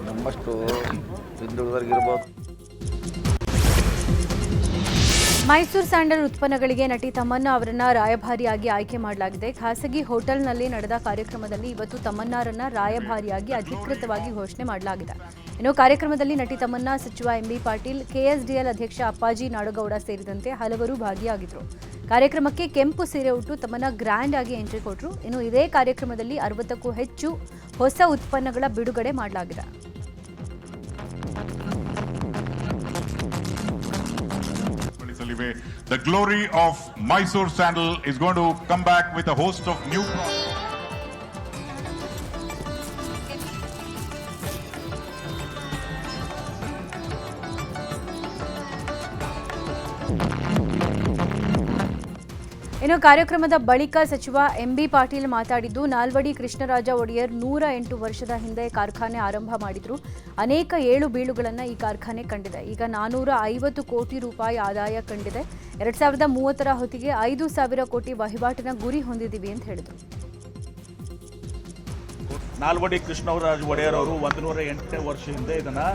Speaker 5: ನಮ್ಮಷ್ಟು ಹಿಂದುಳಿದವ್ರಿಗೆ ಇರ್ಬೋದು.
Speaker 1: ಮೈಸೂರು ಸ್ಯಾಂಡಲ್ ಉತ್ಪನ್ನಗಳಿಗೆ ನಟಿ ತಮನ್ನಾ ಅವರನ್ನ ರಾಯಭಾರಿಯಾಗಿ ಆಯ್ಕೆ ಮಾಡಲಾಗಿದೆ. ಖಾಸಗಿ ಹೋಟೆಲ್ನಲ್ಲಿ ನಡೆದ ಕಾರ್ಯಕ್ರಮದಲ್ಲಿ ಇವತ್ತು ತಮನ್ನಾರನ್ನ ರಾಯಭಾರಿಯಾಗಿ ಅಧಿಕೃತವಾಗಿ ಘೋಷಣೆ ಮಾಡಲಾಗಿದೆ. ಇನ್ನು ಕಾರ್ಯಕ್ರಮದಲ್ಲಿ ನಟಿ ತಮನ್ನಾ, ಸಚಿವ MB ಪಾಟೀಲ್, KSDL ಅಧ್ಯಕ್ಷ ಅಪ್ಪಾಜಿ ನಾಡಗೌಡ ಸೇರಿದಂತೆ ಹಲವರು ಭಾಗಿಯಾಗಿದ್ದರು. ಕಾರ್ಯಕ್ರಮಕ್ಕೆ ಕೆಂಪು ಸೀರೆ ಉಟ್ಟು ತಮನ್ನಾ ಗ್ರ್ಯಾಂಡ್ ಆಗಿ ಎಂಟ್ರಿ ಕೊಟ್ಟರು. ಇನ್ನು ಇದೇ ಕಾರ್ಯಕ್ರಮದಲ್ಲಿ 60ಕ್ಕೂ ಹೆಚ್ಚು ಹೊಸ ಉತ್ಪನ್ನಗಳ ಬಿಡುಗಡೆ ಮಾಡಲಾಗಿದೆ.
Speaker 6: The glory of Mysore Sandal is going to come back with a host of new products.
Speaker 1: ಇನ್ನು ಕಾರ್ಯಕ್ರಮದ ಬಳಿಕ ಸಚಿವ MB ಪಾಟೀಲ್ ಮಾತಾಡಿದ್ದು, ನಾಲ್ವಡಿ ಕೃಷ್ಣರಾಜ ಒಡೆಯರ್ 108 ವರ್ಷದ ಹಿಂದೆ ಕಾರ್ಖಾನೆ ಆರಂಭ ಮಾಡಿದ್ರು. ಅನೇಕ ಏಳು ಬೀಳುಗಳನ್ನು ಈ ಕಾರ್ಖಾನೆ ಕಂಡಿದೆ. ಈಗ 450 ಕೋಟಿ ರೂಪಾಯಿ ಆದಾಯ ಕಂಡಿದೆ. 2030ರ ಹೊತ್ತಿಗೆ 5,000 ಕೋಟಿ ವಹಿವಾಟಿನ ಗುರಿ ಹೊಂದಿದ್ದೀವಿ ಅಂತ ಹೇಳಿದರು.
Speaker 7: ನಾಲ್ವಡಿ ಕೃಷ್ಣರಾಜ ಒಡೆಯರ್ ಅವರು 108 ವರ್ಷ ಹಿಂದೆ ಇದನ್ನು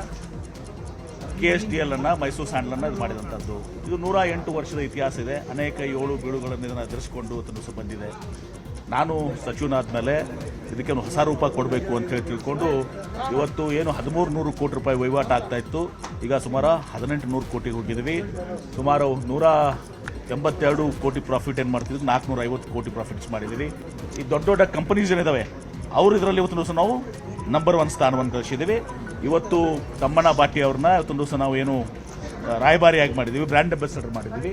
Speaker 7: KSDL ಅನ್ನು ಮೈಸೂರು ಸ್ಯಾಂಡಲನ್ನು ಇದು ಮಾಡಿದಂಥದ್ದು. ಇದು 108 ವರ್ಷದ ಇತಿಹಾಸ ಇದೆ. ಅನೇಕ ಏಳು ಬೀಳುಗಳನ್ನು ಇದನ್ನು ಎದುರಿಸಿಕೊಂಡು ತನಿಸು ಬಂದಿದೆ. ನಾನು ಸಚಿವನಾದ ಇದಕ್ಕೆ ಒಂದು ಹೊಸ ರೂಪ ಕೊಡಬೇಕು ಅಂತೇಳಿ ತಿಳ್ಕೊಂಡು ಇವತ್ತು ಏನು 1300 ಕೋಟಿ ರೂಪಾಯಿ ವಹಿವಾಟು ಆಗ್ತಾ ಇತ್ತು, ಈಗ ಸುಮಾರು 1800 ಕೋಟಿಗೆ ಹೋಗಿದ್ದೀವಿ. ಸುಮಾರು 182 ಕೋಟಿ ಪ್ರಾಫಿಟ್ ಏನು ಮಾಡ್ತಿದ್ವಿ, 450 ಕೋಟಿ ಪ್ರಾಫಿಟ್ಸ್ ಮಾಡಿದ್ದೀವಿ. ಈ ದೊಡ್ಡ ದೊಡ್ಡ ಕಂಪನೀಸ್ ಏನಿದ್ದಾವೆ ಅವರು ಇದರಲ್ಲಿ ಇವತ್ತು ದಿವಸ ನಾವು ನಂಬರ್ 1 ಸ್ಥಾನವನ್ನು ಗಳಿಸಿದ್ದೀವಿ. ಇವತ್ತು ತಮ್ಮಣ್ಣ ಬಾಟಿ ಅವ್ರನ್ನ ಇವತ್ತೊಂದು ದಿವಸ ನಾವು ಏನು ರಾಯಭಾರಿಯಾಗಿ ಮಾಡಿದ್ದೀವಿ, ಬ್ರ್ಯಾಂಡ್ ಅಂಬಾಸಿಡರ್ ಮಾಡಿದ್ದೀವಿ.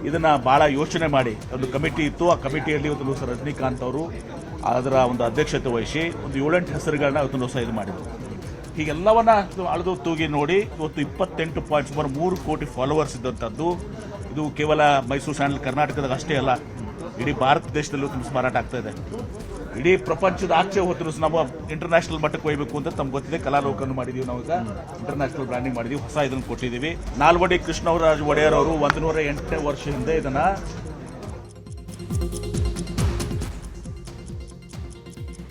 Speaker 7: ಇದನ್ನು ಭಾಳ ಯೋಚನೆ ಮಾಡಿ ಒಂದು ಕಮಿಟಿ ಇತ್ತು. ಆ ಕಮಿಟಿಯಲ್ಲಿ ಇವತ್ತೊಂದು ದಿವಸ ರಜನಿಕಾಂತ್ ಅವರು ಅದರ ಒಂದು ಅಧ್ಯಕ್ಷತೆ ವಹಿಸಿ ಒಂದು 7-8 ಹೆಸರುಗಳನ್ನ ಇವತ್ತೊಂದು ದಿವಸ ಇದು ಮಾಡಿದರು. ಹೀಗೆಲ್ಲವನ್ನ ಅಳೆದು ತೂಗಿ ನೋಡಿ ಇವತ್ತು 28.3 ಕೋಟಿ ಫಾಲೋವರ್ಸ್ ಇದ್ದಂಥದ್ದು. ಇದು ಕೇವಲ ಮೈಸೂರು ಸ್ಯಾಂಡಲ್ ಕರ್ನಾಟಕದಾಗ ಅಷ್ಟೇ ಅಲ್ಲ, ಇಡೀ ಭಾರತ ದೇಶದಲ್ಲೂ ತುಂಬ ಮಾರಾಟ ಆಗ್ತಾ ಇದೆ. ಇಡೀ ಪ್ರಪಂಚದ ಆಚೆ ಹೊತ್ತು ನಾವು ಇಂಟರ್ನ್ಯಾಷನಲ್ ಮಟ್ಟಕ್ಕೆ ಹೋಗಬೇಕು ಅಂತ ತಮ್ಗೆ ಗೊತ್ತಿದೆ. ಕಲಾಲೋಕನ್ನು ಮಾಡಿದ್ದೀವಿ, ನಾವು ಈಗ ಇಂಟರ್ನ್ಯಾಷನಲ್ ಬ್ರ್ಯಾಂಡಿಂಗ್ ಮಾಡಿದ್ದೀವಿ, ಹೊಸ ಇದನ್ನು ಕೊಟ್ಟಿದ್ದೀವಿ. ನಾಲ್ವಡಿ ಕೃಷ್ಣರಾಜ ಒಡೆಯರ್ ಅವರು 108 ವರ್ಷ ಹಿಂದೆ ಇದನ್ನು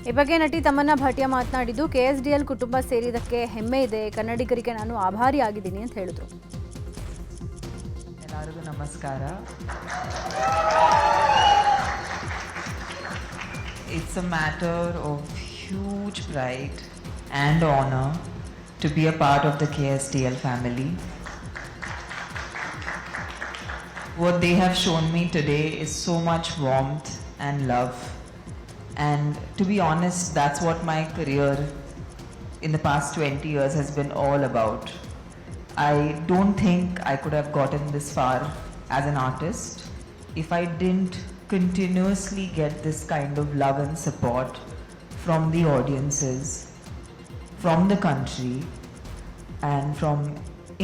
Speaker 1: ಈ ಬಗ್ಗೆ ನಟಿ ತಮನ್ನಾ ಭಾಟಿಯಾ ಮಾತನಾಡಿದ್ದು, KSDL ಕುಟುಂಬ ಸೇರಿದಕ್ಕೆ ಹೆಮ್ಮೆ ಇದೆ, ಕನ್ನಡಿಗರಿಗೆ ನಾನು ಆಭಾರಿಯಾಗಿದ್ದೀನಿ ಅಂತ ಹೇಳಿದ್ರು.
Speaker 8: ಎಲ್ಲರಿಗೂ ನಮಸ್ಕಾರ. It's a matter of huge pride and honor to be a part of the KSDL family. What they have shown me today is so much warmth and love. And to be honest, that's what my career in the past 20 years has been all about. I don't think I could have gotten this far as an artist if I didn't continuously get this kind of love and support from the audiences, from the country, and from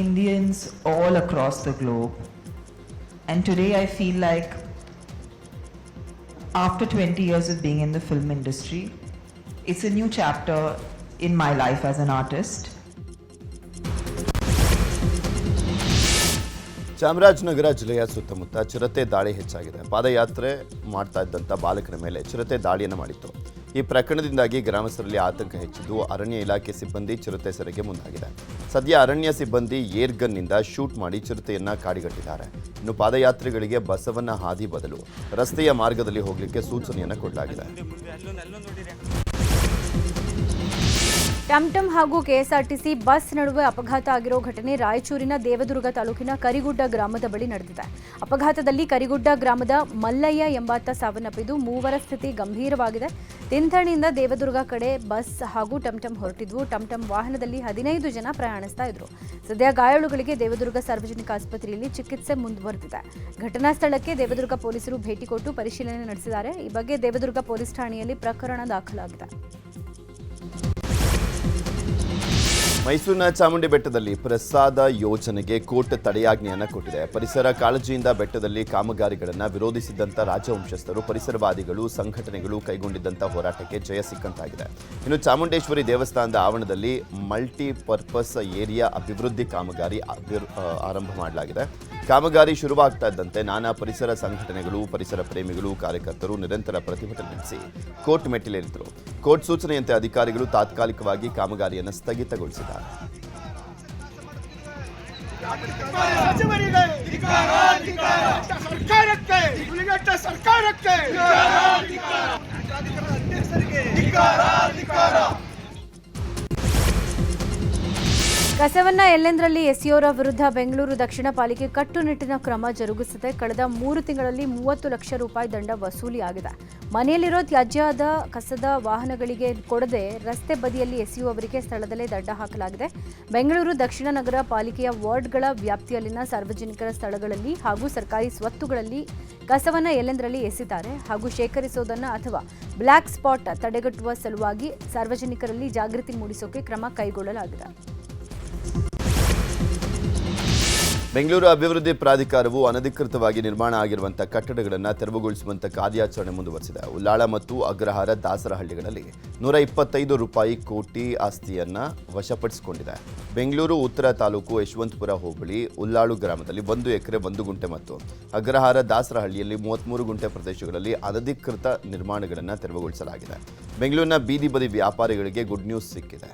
Speaker 8: Indians all across the globe. And today I feel like after 20 years of being in the film industry, it's a new chapter in my life as an artist.
Speaker 2: Chamarajanagar ಜಿಲ್ಲೆಯ ಸುತ್ತಮುತ್ತ ಚಿರತೆ ದಾಳಿ ಹೆಚ್ಚಾಗಿದೆ. ಪಾದಯಾತ್ರೆ ಮಾಡ್ತಾ ಇದ್ದಂಥ ಬಾಲಕರ ಮೇಲೆ ಚಿರತೆ ದಾಳಿಯನ್ನು ಮಾಡಿತ್ತು. ಈ ಪ್ರಕರಣದಿಂದಾಗಿ ಗ್ರಾಮಸ್ಥರಲ್ಲಿ ಆತಂಕ ಹೆಚ್ಚಿದ್ದು ಅರಣ್ಯ ಇಲಾಖೆ ಸಿಬ್ಬಂದಿ ಚಿರತೆ ಸೆರೆಗೆ ಮುಂದಾಗಿದೆ. ಸದ್ಯ ಅರಣ್ಯ ಸಿಬ್ಬಂದಿ ಏರ್ಗನ್ನಿಂದ ಶೂಟ್ ಮಾಡಿ ಚಿರತೆಯನ್ನು ಕಾಡಿಗಟ್ಟಿದ್ದಾರೆ. ಇನ್ನು ಪಾದಯಾತ್ರಿಗಳಿಗೆ ಬಸವನ ಹಾದಿ ಬದಲು ರಸ್ತೆಯ ಮಾರ್ಗದಲ್ಲಿ ಹೋಗಲಿಕ್ಕೆ ಸೂಚನೆಯನ್ನು ಕೊಡಲಾಗಿದೆ.
Speaker 1: ಟಮ್ಟಮ್ ಹಾಗೂ ಕೆಎಸ್ಆರ್ಟಿಸಿ ಬಸ್ ನಡುವೆ ಅಪಘಾತ ಆಗಿರೋ ಘಟನೆ ರಾಯಚೂರಿನ ದೇವದುರ್ಗ ತಾಲೂಕಿನ ಕರಿಗುಡ್ಡ ಗ್ರಾಮದ ಬಳಿ ನಡೆದಿದೆ. ಅಪಘಾತದಲ್ಲಿ ಕರಿಗುಡ್ಡ ಗ್ರಾಮದ ಮಲ್ಲಯ್ಯ ಎಂಬಾತ ಸಾವನ್ನಪ್ಪಿದ್ದು, ಮೂವರ ಸ್ಥಿತಿ ಗಂಭೀರವಾಗಿದೆ. ತಿಂಥಣಿಯಿಂದ ದೇವದುರ್ಗ ಕಡೆ ಬಸ್ ಹಾಗೂ ಟಮ್ಟಮ್ ಹೊರಟಿದ್ವು. ಟಮ್ಟಮ್ ವಾಹನದಲ್ಲಿ 15 ಜನ ಪ್ರಯಾಣಿಸ್ತಾ ಇದ್ರು. ಸದ್ಯ ಗಾಯಾಳುಗಳಿಗೆ ದೇವದುರ್ಗ ಸಾರ್ವಜನಿಕ ಆಸ್ಪತ್ರೆಯಲ್ಲಿ ಚಿಕಿತ್ಸೆ ಮುಂದುವರೆದಿದೆ. ಘಟನಾ ಸ್ಥಳಕ್ಕೆ ದೇವದುರ್ಗ ಪೊಲೀಸರು ಭೇಟಿ ಕೊಟ್ಟು ಪರಿಶೀಲನೆ ನಡೆಸಿದ್ದಾರೆ. ಈ ಬಗ್ಗೆ ದೇವದುರ್ಗ ಪೊಲೀಸ್ ಠಾಣೆಯಲ್ಲಿ ಪ್ರಕರಣ ದಾಖಲಾಗಿದೆ.
Speaker 2: ಮೈಸೂರಿನ ಚಾಮುಂಡಿ ಬೆಟ್ಟದಲ್ಲಿ ಪ್ರಸಾದ ಯೋಜನೆಗೆ ಕೋರ್ಟ್ ತಡೆಯಾಜ್ಞೆಯನ್ನು ಕೊಟ್ಟಿದೆ. ಪರಿಸರ ಕಾಳಜಿಯಿಂದ ಬೆಟ್ಟದಲ್ಲಿ ಕಾಮಗಾರಿಗಳನ್ನು ವಿರೋಧಿಸಿದ್ದಂಥ ರಾಜವಂಶಸ್ಥರು, ಪರಿಸರವಾದಿಗಳು, ಸಂಘಟನೆಗಳು ಕೈಗೊಂಡಿದ್ದಂಥ ಹೋರಾಟಕ್ಕೆ ಜಯ ಸಿಕ್ಕಂತಾಗಿದೆ. ಇನ್ನು ಚಾಮುಂಡೇಶ್ವರಿ ದೇವಸ್ಥಾನದ ಆವರಣದಲ್ಲಿ ಮಲ್ಟಿಪರ್ಪಸ್ ಏರಿಯಾ ಅಭಿವೃದ್ಧಿ ಕಾಮಗಾರಿ ಆರಂಭ ಮಾಡಲಾಗಿದೆ. ಕಾಮಗಾರಿ ಶುರುವಾಗ್ತಾ ಇದ್ದಂತೆ ನಾನಾ ಪರಿಸರ ಸಂಘಟನೆಗಳು, ಪರಿಸರ ಪ್ರೇಮಿಗಳು, ಕಾರ್ಯಕರ್ತರು ನಿರಂತರ ಪ್ರತಿಭಟನೆ ನಡೆಸಿ ಕೋರ್ಟ್ ಮೆಟ್ಟಿಲೇರಿದರು. ಕೋರ್ಟ್ ಸೂಚನೆಯಂತೆ ಅಧಿಕಾರಿಗಳು ತಾತ್ಕಾಲಿಕವಾಗಿ ಕಾಮಗಾರಿಯನ್ನು ಸ್ಥಗಿತಗೊಳಿಸಿದ್ದಾರೆ.
Speaker 1: ಕಸವನ್ನ ಎಲ್ಲೆಂದರಲ್ಲಿ ಎಸೆಯೋರ ವಿರುದ್ಧ ಬೆಂಗಳೂರು ದಕ್ಷಿಣ ಪಾಲಿಕೆ ಕಟ್ಟುನಿಟ್ಟಿನ ಕ್ರಮ ಜರುಗಿಸಿದೆ. ಕಳೆದ 3 ತಿಂಗಳಲ್ಲಿ 30 ಲಕ್ಷ ರೂಪಾಯಿ ದಂಡ ವಸೂಲಿಯಾಗಿದೆ. ಮನೆಯಲ್ಲಿರೋ ತ್ಯಾಜ್ಯದ ಕಸದ ವಾಹನಗಳಿಗೆ ಕೊಡದೆ ರಸ್ತೆ ಬದಿಯಲ್ಲಿ ಎಸೆಯುವವರಿಗೆ ಸ್ಥಳದಲ್ಲೇ ದಂಡ ಹಾಕಲಾಗಿದೆ. ಬೆಂಗಳೂರು ದಕ್ಷಿಣ ನಗರ ಪಾಲಿಕೆಯ ವಾರ್ಡ್ಗಳ ವ್ಯಾಪ್ತಿಯಲ್ಲಿನ ಸಾರ್ವಜನಿಕರ ಸ್ಥಳಗಳಲ್ಲಿ ಹಾಗೂ ಸರ್ಕಾರಿ ಸ್ವತ್ತುಗಳಲ್ಲಿ ಕಸವನ್ನ ಎಲ್ಲೆಂದರಲ್ಲಿ ಎಸೆತಾರೆ ಹಾಗೂ ಶೇಖರಿಸೋದನ್ನು ಅಥವಾ ಬ್ಲ್ಯಾಕ್ ಸ್ಪಾಟ್ ತಡೆಗಟ್ಟುವ ಸಲುವಾಗಿ ಸಾರ್ವಜನಿಕರಲ್ಲಿ ಜಾಗೃತಿ ಮೂಡಿಸೋಕೆ ಕ್ರಮ ಕೈಗೊಳ್ಳಲಾಗಿದೆ.
Speaker 2: ಬೆಂಗಳೂರು ಅಭಿವೃದ್ಧಿ ಪ್ರಾಧಿಕಾರವು ಅನಧಿಕೃತವಾಗಿ ನಿರ್ಮಾಣ ಆಗಿರುವಂತಹ ಕಟ್ಟಡಗಳನ್ನು ತೆರವುಗೊಳಿಸುವಂತ ಕಾರ್ಯಾಚರಣೆ ಮುಂದುವರೆಸಿದೆ. ಉಲ್ಲಾಳ ಮತ್ತು ಅಗ್ರಹಾರ ದಾಸರಹಳ್ಳಿಗಳಲ್ಲಿ 125 ಕೋಟಿ ಆಸ್ತಿಯನ್ನ ವಶಪಡಿಸಿಕೊಂಡಿದೆ. ಬೆಂಗಳೂರು ಉತ್ತರ ತಾಲೂಕು ಯಶವಂತಪುರ ಹೋಬಳಿ ಉಲ್ಲಾಳು ಗ್ರಾಮದಲ್ಲಿ 1 ಎಕರೆ 1 ಗುಂಟೆ ಮತ್ತು ಅಗ್ರಹಾರ ದಾಸರಹಳ್ಳಿಯಲ್ಲಿ 33 ಗುಂಟೆ ಪ್ರದೇಶಗಳಲ್ಲಿ ಅನಧಿಕೃತ ನಿರ್ಮಾಣಗಳನ್ನು ತೆರವುಗೊಳಿಸಲಾಗಿದೆ. ಬೆಂಗಳೂರಿನ ಬೀದಿ ಬದಿ ವ್ಯಾಪಾರಿಗಳಿಗೆ ಗುಡ್ ನ್ಯೂಸ್ ಸಿಕ್ಕಿದೆ.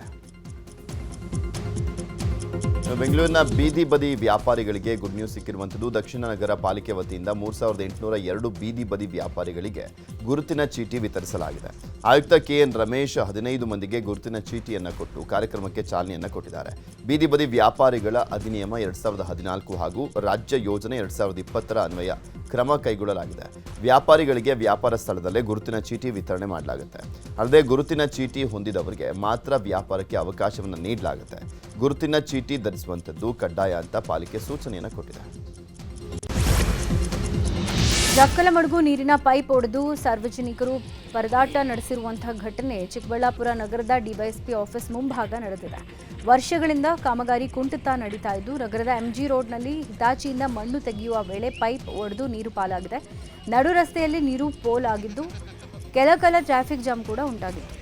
Speaker 2: ಬೆಂಗಳೂರಿನ ಬೀದಿ ಬದಿ ವ್ಯಾಪಾರಿಗಳಿಗೆ ಗುಡ್ ನ್ಯೂಸ್ ಸಿಕ್ಕಿರುವಂಥದ್ದು. ದಕ್ಷಿಣ ನಗರ ಪಾಲಿಕೆ ವತಿಯಿಂದ 3802 ಬೀದಿ ಬದಿ ವ್ಯಾಪಾರಿಗಳಿಗೆ ಗುರುತಿನ ಚೀಟಿ ವಿತರಿಸಲಾಗಿದೆ. ಆಯುಕ್ತ ಕೆಎನ್ ರಮೇಶ್ 15 ಮಂದಿಗೆ ಗುರುತಿನ ಚೀಟಿಯನ್ನು ಕೊಟ್ಟು ಕಾರ್ಯಕ್ರಮಕ್ಕೆ ಚಾಲನೆಯನ್ನು ಕೊಟ್ಟಿದ್ದಾರೆ. ಬೀದಿ ಬದಿ ವ್ಯಾಪಾರಿಗಳ ಅಧಿನಿಯಮ 2014 ಹಾಗೂ ರಾಜ್ಯ ಯೋಜನೆ 2020ರ ಅನ್ವಯ ಕ್ರಮ ಕೈಗೊಳ್ಳಲಾಗಿದೆ. ವ್ಯಾಪಾರಿಗಳಿಗೆ ವ್ಯಾಪಾರ ಸ್ಥಳದಲ್ಲೇ ಗುರುತಿನ ಚೀಟಿ ವಿತರಣೆ ಮಾಡಲಾಗುತ್ತೆ. ಅಲ್ಲದೆ ಗುರುತಿನ ಚೀಟಿ ಹೊಂದಿದವರಿಗೆ ಮಾತ್ರ ವ್ಯಾಪಾರಕ್ಕೆ ಅವಕಾಶವನ್ನು ನೀಡಲಾಗುತ್ತೆ. ಗುರುತಿನ ಚೀಟಿ ಧರಿಸುವಂಥದ್ದು ಕಡ್ಡಾಯ ಅಂತ ಪಾಲಿಕೆ ಸೂಚನೆಯನ್ನು ಕೊಟ್ಟಿದೆ.
Speaker 1: ಜಕ್ಕಲಮಡುಗು ನೀರಿನ ಪೈಪ್ ಒಡೆದು ಸಾರ್ವಜನಿಕರು ಪರದಾಟ ನಡೆಸಿರುವಂತಹ ಘಟನೆ ಚಿಕ್ಕಬಳ್ಳಾಪುರ ನಗರದ ಡಿವೈಎಸ್ಪಿ ಆಫೀಸ್ ಮುಂಭಾಗ ನಡೆದಿದೆ. ವರ್ಷಗಳಿಂದ ಕಾಮಗಾರಿ ಕುಂಠಿತ ನಡೀತಾ ಇದ್ದು, ನಗರದ ಎಂಜಿ ರೋಡ್ನಲ್ಲಿ ಹಿತಾಚಿಯಿಂದ ಮಣ್ಣು ತೆಗೆಯುವ ವೇಳೆ ಪೈಪ್ ಒಡೆದು ನೀರು ಪಾಲಾಗಿದೆ. ನಡು ರಸ್ತೆಯಲ್ಲಿ ನೀರು ಪೋಲ್ ಆಗಿದ್ದು, ಕೆಲ ಟ್ರಾಫಿಕ್ ಜಾಮ್ ಕೂಡ ಉಂಟಾಗಿತ್ತು.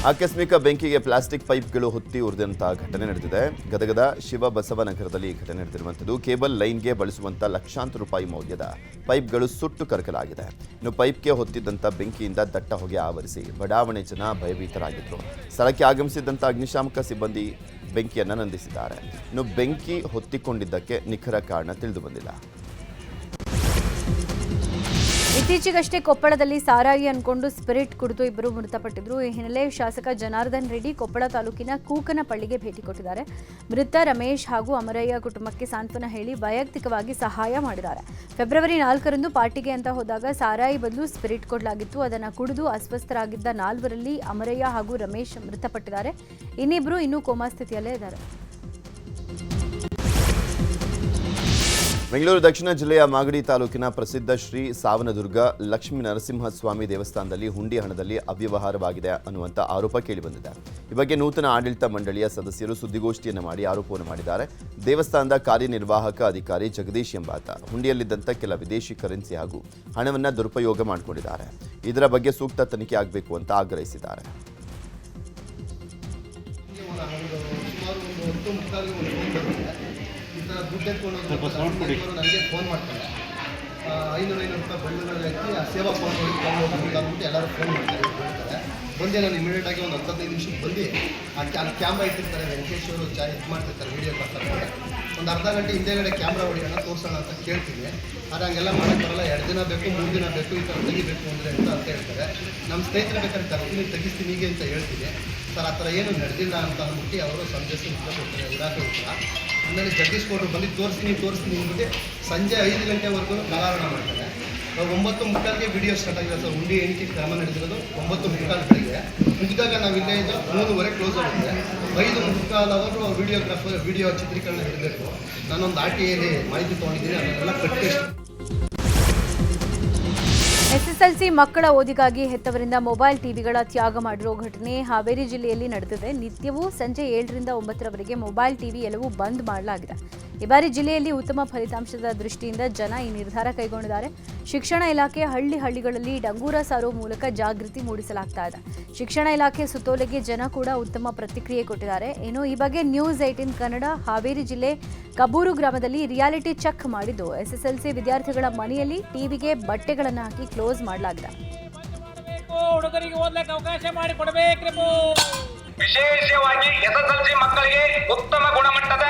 Speaker 2: ಆಕಸ್ಮಿಕ ಬೆಂಕಿಗೆ ಪ್ಲಾಸ್ಟಿಕ್ ಪೈಪ್ಗಳು ಹೊತ್ತಿ ಉರಿದಂತಹ ಘಟನೆ ನಡೆದಿದೆ. ಗದಗದ ಶಿವಬಸವನಗರದಲ್ಲಿ ಈ ಘಟನೆ ನಡೆದಿರುವಂಥದ್ದು. ಕೇಬಲ್ ಲೈನ್ಗೆ ಬಳಸುವಂಥ ಲಕ್ಷಾಂತರ ರೂಪಾಯಿ ಮೌಲ್ಯದ ಪೈಪ್ಗಳು ಸುಟ್ಟು ಕರಕಲಾಗಿದೆ. ಇನ್ನು ಪೈಪ್ಗೆ ಹೊತ್ತಿದ್ದಂಥ ಬೆಂಕಿಯಿಂದ ದಟ್ಟ ಹೊಗೆ ಆವರಿಸಿ ಬಡಾವಣೆ ಜನ ಭಯಭೀತರಾಗಿದ್ದರು. ಸ್ಥಳಕ್ಕೆ ಆಗಮಿಸಿದ್ದಂಥ ಅಗ್ನಿಶಾಮಕ ಸಿಬ್ಬಂದಿ ಬೆಂಕಿಯನ್ನು ನಂದಿಸಿದ್ದಾರೆ. ಇನ್ನು ಬೆಂಕಿ ಹೊತ್ತಿಕೊಂಡಿದ್ದಕ್ಕೆ ನಿಖರ ಕಾರಣ ತಿಳಿದು ಬಂದಿಲ್ಲ.
Speaker 1: ಇತ್ತೀಚೆಗಷ್ಟೇ ಕೊಪ್ಪಳದಲ್ಲಿ ಸಾರಾಯಿ ಅನ್ಕೊಂಡು ಸ್ಪಿರಿಟ್ ಕುಡಿದು ಇಬ್ಬರು ಮೃತಪಟ್ಟಿದ್ರು. ಈ ಹಿನ್ನೆಲೆ ಶಾಸಕ ಜನಾರ್ದನ್ ರೆಡ್ಡಿ ಕೊಪ್ಪಳ ತಾಲೂಕಿನ ಕೂಕನಪಳ್ಳಿಗೆ ಭೇಟಿ ಕೊಟ್ಟಿದ್ದಾರೆ. ಮೃತ ರಮೇಶ್ ಹಾಗೂ ಅಮರಯ್ಯ ಕುಟುಂಬಕ್ಕೆ ಸಾಂತ್ವನ ಹೇಳಿ ವೈಯಕ್ತಿಕವಾಗಿ ಸಹಾಯ ಮಾಡಿದ್ದಾರೆ. ಫೆಬ್ರವರಿ 4ರಂದು ಪಾರ್ಟಿಗೆ ಅಂತ ಹೋದಾಗ ಸಾರಾಯಿ ಬದಲು ಸ್ಪಿರಿಟ್ ಕೊಡಲಾಗಿತ್ತು. ಅದನ್ನು ಕುಡಿದು ಅಸ್ವಸ್ಥರಾಗಿದ್ದ 4ರಲ್ಲಿ ಅಮರಯ್ಯ ಹಾಗೂ ರಮೇಶ್ ಮೃತಪಟ್ಟಿದ್ದಾರೆ. ಇನ್ನಿಬ್ಬರು ಇನ್ನೂ ಕೋಮಾ ಸ್ಥಿತಿಯಲ್ಲೇ ಇದ್ದಾರೆ.
Speaker 2: ಬೆಂಗಳೂರು ದಕ್ಷಿಣ ಜಿಲ್ಲೆಯ ಮಾಗಡಿ ತಾಲೂಕಿನ ಪ್ರಸಿದ್ಧ ಶ್ರೀ ಸಾವನದುರ್ಗ ಲಕ್ಷ್ಮೀ ನರಸಿಂಹಸ್ವಾಮಿ ದೇವಸ್ಥಾನದಲ್ಲಿ ಹುಂಡಿ ಹಣದಲ್ಲಿ ಅವ್ಯವಹಾರವಾಗಿದೆ ಅನ್ನುವಂಥ ಆರೋಪ ಕೇಳಿಬಂದಿದೆ. ಈ ಬಗ್ಗೆ ನೂತನ ಆಡಳಿತ ಮಂಡಳಿಯ ಸದಸ್ಯರು ಸುದ್ದಿಗೋಷ್ಠಿಯನ್ನು ಮಾಡಿ ಆರೋಪವನ್ನು ಮಾಡಿದ್ದಾರೆ. ದೇವಸ್ಥಾನದ ಕಾರ್ಯನಿರ್ವಾಹಕ ಅಧಿಕಾರಿ ಜಗದೀಶ್ ಎಂಬಾತ ಹುಂಡಿಯಲ್ಲಿದ್ದಂಥ ಕೆಲ ವಿದೇಶಿ ಕರೆನ್ಸಿ ಹಾಗೂ ಹಣವನ್ನು ದುರುಪಯೋಗ ಮಾಡಿಕೊಂಡಿದ್ದಾರೆ. ಇದರ ಬಗ್ಗೆ ಸೂಕ್ತ ತನಿಖೆ ಆಗಬೇಕು ಅಂತ ಆಗ್ರಹಿಸಿದ್ದಾರೆ.
Speaker 9: ದುಡ್ಡು ಎತ್ಕೊಂಡು ನನಗೆ ಫೋನ್ ಮಾಡ್ತಾರೆ. 500 ರೂಪಾಯಿ ಬಣ್ಣಗಳು ಹಾಕಿ ಆ ಸೇವಾ ಫೋನ್ ಅಂದ್ಬಿಟ್ಟು ಎಲ್ಲರೂ ಫೋನ್ ಮಾಡ್ತಾರೆ. ಬಂದೆ ನಾನು ಇಮಿಡಿಯೇಟ್ ಆಗಿ ಒಂದು 15 ನಿಮಿಷಕ್ಕೆ ಬಂದು ಅಲ್ಲಿ ಕ್ಯಾಮ್ರಾ ಇಟ್ಟಿರ್ತಾರೆ, ವೆಂಕಟೇಶ್ ಅವರು ಇದು ಮಾಡ್ತಿರ್ತಾರೆ, ವೀಡಿಯೋಗ್ರಾಫರ್ ಒಂದು ಅರ್ಧ ಗಂಟೆ ಹಿಂದೆಗಡೆ ಕ್ಯಾಮ್ರಾ ಹೊಡಿಯೋಣ ತೋರಿಸೋಣ ಅಂತ ಕೇಳ್ತೀನಿ. ಆದರೆ ಹಂಗೆಲ್ಲ ಮಾಡೋಕ್ಕಾಗಲ್ಲ, 2 ದಿನ ಬೇಕು 3 ದಿನ ಬೇಕು, ಈ ಥರ ತೆಗಿಬೇಕು ಅಂದರೆ ಅಂತ ಹೇಳ್ತಾರೆ. ನಮ್ಮ ಸ್ನೇಹಿತರು ಬೇಕಾದ್ರೆ ಕರ್ತೀನಿ ತೆಗಿಸ್ತೀನಿ ಹೀಗೆ ಅಂತ ಹೇಳ್ತೀನಿ. ಸರ್ ಆ ಥರ ಏನು ನಡೆದಿಲ್ಲ ಅಂತ ಅಂದ್ಬಿಟ್ಟು ಅವರು ಸಂಜೆ ಕೊಡ್ತಾರೆ ಇಲಾಖೆ ಉತ್ತರ. ಆಮೇಲೆ ಜಗದೀಶ್ ಗೌಡರು ಬಂದು ತೋರಿಸ್ತೀನಿ ಅಂದ್ಬಿಟ್ಟು ಸಂಜೆ 5 ಗಂಟೆವರೆಗೂ ಕಾಲಾವರಣ ಮಾಡ್ತಾರೆ. 9:45ಗೆ ವಿಡಿಯೋ ಸ್ಟಾರ್ಟ್ ಆಗಿದೆ ಸರ್. ಉಂಡಿ ಎಣಿಕೆ ಕ್ರಮ ನಡೆದಿರೋದು 9:45 ಬೆಳಿಗ್ಗೆ. ಮುಗಿದಾಗ ನಾವು ಇಲ್ಲೇ ಇದ್ದು 3:30 ಕ್ಲೋಸ್ ಆಗುತ್ತೆ. 5:45 ಅವರು ವಿಡಿಯೋ ಚಿತ್ರೀಕರಣ ಇರಬೇಕು. ನಾನೊಂದು RTIಯಲ್ಲಿ ಮಾಹಿತಿ ತೊಗೊಂಡಿದ್ದೀನಿ, ಅದನ್ನೆಲ್ಲ ಕಟ್ಟಿ
Speaker 1: ಎಸ್ಎಸ್ಎಲ್ಸಿ ಮಕ್ಕಳ ಓದಿಗಾಗಿ ಹೆತ್ತವರಿಂದ ಮೊಬೈಲ್ ಟಿವಿಗಳ ತ್ಯಾಗ ಮಾಡಿರೋ ಘಟನೆ ಹಾವೇರಿ ಜಿಲ್ಲೆಯಲ್ಲಿ ನಡೆದಿದೆ. ನಿತ್ಯವೂ ಸಂಜೆ 7ರಿಂದ 9ರವರೆಗೆ ಮೊಬೈಲ್ ಟಿವಿ ಎಲ್ಲವೂ ಬಂದ್ ಮಾಡಲಾಗಿದೆ. ಈ ಬಾರಿ ಜಿಲ್ಲೆಯಲ್ಲಿ ಉತ್ತಮ ಫಲಿತಾಂಶದ ದೃಷ್ಟಿಯಿಂದ ಜನ ಈ ನಿರ್ಧಾರ ಕೈಗೊಂಡಿದ್ದಾರೆ. ಶಿಕ್ಷಣ ಇಲಾಖೆ ಹಳ್ಳಿಗಳಲ್ಲಿ ಡಂಗೂರ ಸಾರೋ ಮೂಲಕ ಜಾಗೃತಿ ಮೂಡಿಸಲಾಗ್ತಾ ಇದೆ. ಶಿಕ್ಷಣ ಇಲಾಖೆ ಸುತ್ತೋಲೆಗೆ ಜನ ಕೂಡ ಉತ್ತಮ ಪ್ರತಿಕ್ರಿಯೆ ಕೊಟ್ಟಿದ್ದಾರೆ. ಇನ್ನು ಈ ಬಗ್ಗೆ ನ್ಯೂಸ್ 18 ಕನ್ನಡ ಹಾವೇರಿ ಜಿಲ್ಲೆ ಕಬ್ಬೂರು ಗ್ರಾಮದಲ್ಲಿ ರಿಯಾಲಿಟಿ ಚೆಕ್ ಮಾಡಿದ್ದು ಎಸ್ಎಸ್ಎಲ್ಸಿ ವಿದ್ಯಾರ್ಥಿಗಳ ಮನೆಯಲ್ಲಿ ಟಿವಿಗೆ ಬಟ್ಟೆಗಳನ್ನು ಹಾಕಿ ಕ್ಲೋಸ್ ಮಾಡಲಾಗಿದೆ.
Speaker 10: ಹುಡುಗರಿಗೆ ಓದಲಿಕ್ಕೆ ಅವಕಾಶ ಮಾಡಿಕೊಡಬೇಕ್ರಿ.
Speaker 11: ವಿಶೇಷವಾಗಿ ಎಸ್ಎಸ್ಎಲ್ಸಿ ಮಕ್ಕಳಿಗೆ ಉತ್ತಮ ಗುಣಮಟ್ಟದ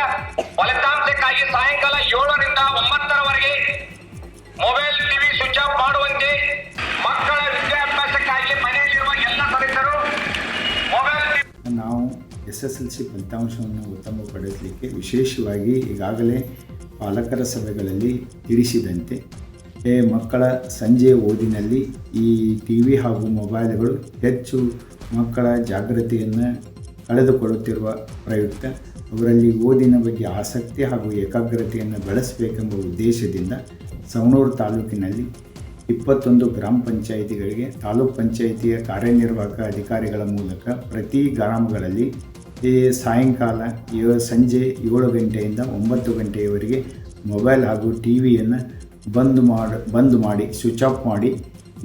Speaker 11: ಫಲಿತಾಂಶಕ್ಕಾಗಿ ಸಾಯಂಕಾಲ 7ರಿಂದ 9ರವರೆಗೆ ಮೊಬೈಲ್ ಟಿವಿ ಸ್ವಿಚ್ ಆಫ್ ಮಾಡುವಂತೆ ಮಕ್ಕಳ ವಿದ್ಯಾಭ್ಯಾಸಕ್ಕಾಗಿ ಮನೆಯಲ್ಲಿರುವ ಎಲ್ಲ ಸದಸ್ಯರು ಮೊಬೈಲ್
Speaker 12: ನಾವು SSLC ಫಲಿತಾಂಶವನ್ನು ಉತ್ತಮಪಡಿಸಲಿಕ್ಕೆ ವಿಶೇಷವಾಗಿ ಈಗಾಗಲೇ ಪಾಲಕರ ಸಭೆಗಳಲ್ಲಿ ತಿಳಿಸಿದಂತೆ ಮಕ್ಕಳ ಸಂಜೆ ಓದಿನಲ್ಲಿ ಈ ಟಿವಿ ಹಾಗೂ ಮೊಬೈಲ್ಗಳು ಹೆಚ್ಚು ಮಕ್ಕಳ ಜಾಗೃತಿಯನ್ನು ಕಳೆದುಕೊಳ್ಳುತ್ತಿರುವ ಪ್ರಯುಕ್ತ ಅವರಲ್ಲಿ ಓದಿನ ಬಗ್ಗೆ ಆಸಕ್ತಿ ಹಾಗೂ ಏಕಾಗ್ರತೆಯನ್ನು ಬೆಳೆಸಬೇಕೆಂಬ ಉದ್ದೇಶದಿಂದ ಸವಣೂರು ತಾಲೂಕಿನಲ್ಲಿ 21 ಗ್ರಾಮ ಪಂಚಾಯಿತಿಗಳಿಗೆ ತಾಲೂಕು ಪಂಚಾಯಿತಿಯ ಕಾರ್ಯನಿರ್ವಾಹಕ ಅಧಿಕಾರಿಗಳ ಮೂಲಕ ಪ್ರತಿ ಗ್ರಾಮಗಳಲ್ಲಿ ಸಾಯಂಕಾಲ ಸಂಜೆ 7 ಗಂಟೆಯಿಂದ 9 ಗಂಟೆಯವರೆಗೆ ಮೊಬೈಲ್ ಹಾಗೂ ಟಿವಿಯನ್ನು ಬಂದ್ ಮಾಡಿ ಸ್ವಿಚ್ ಆಫ್ ಮಾಡಿ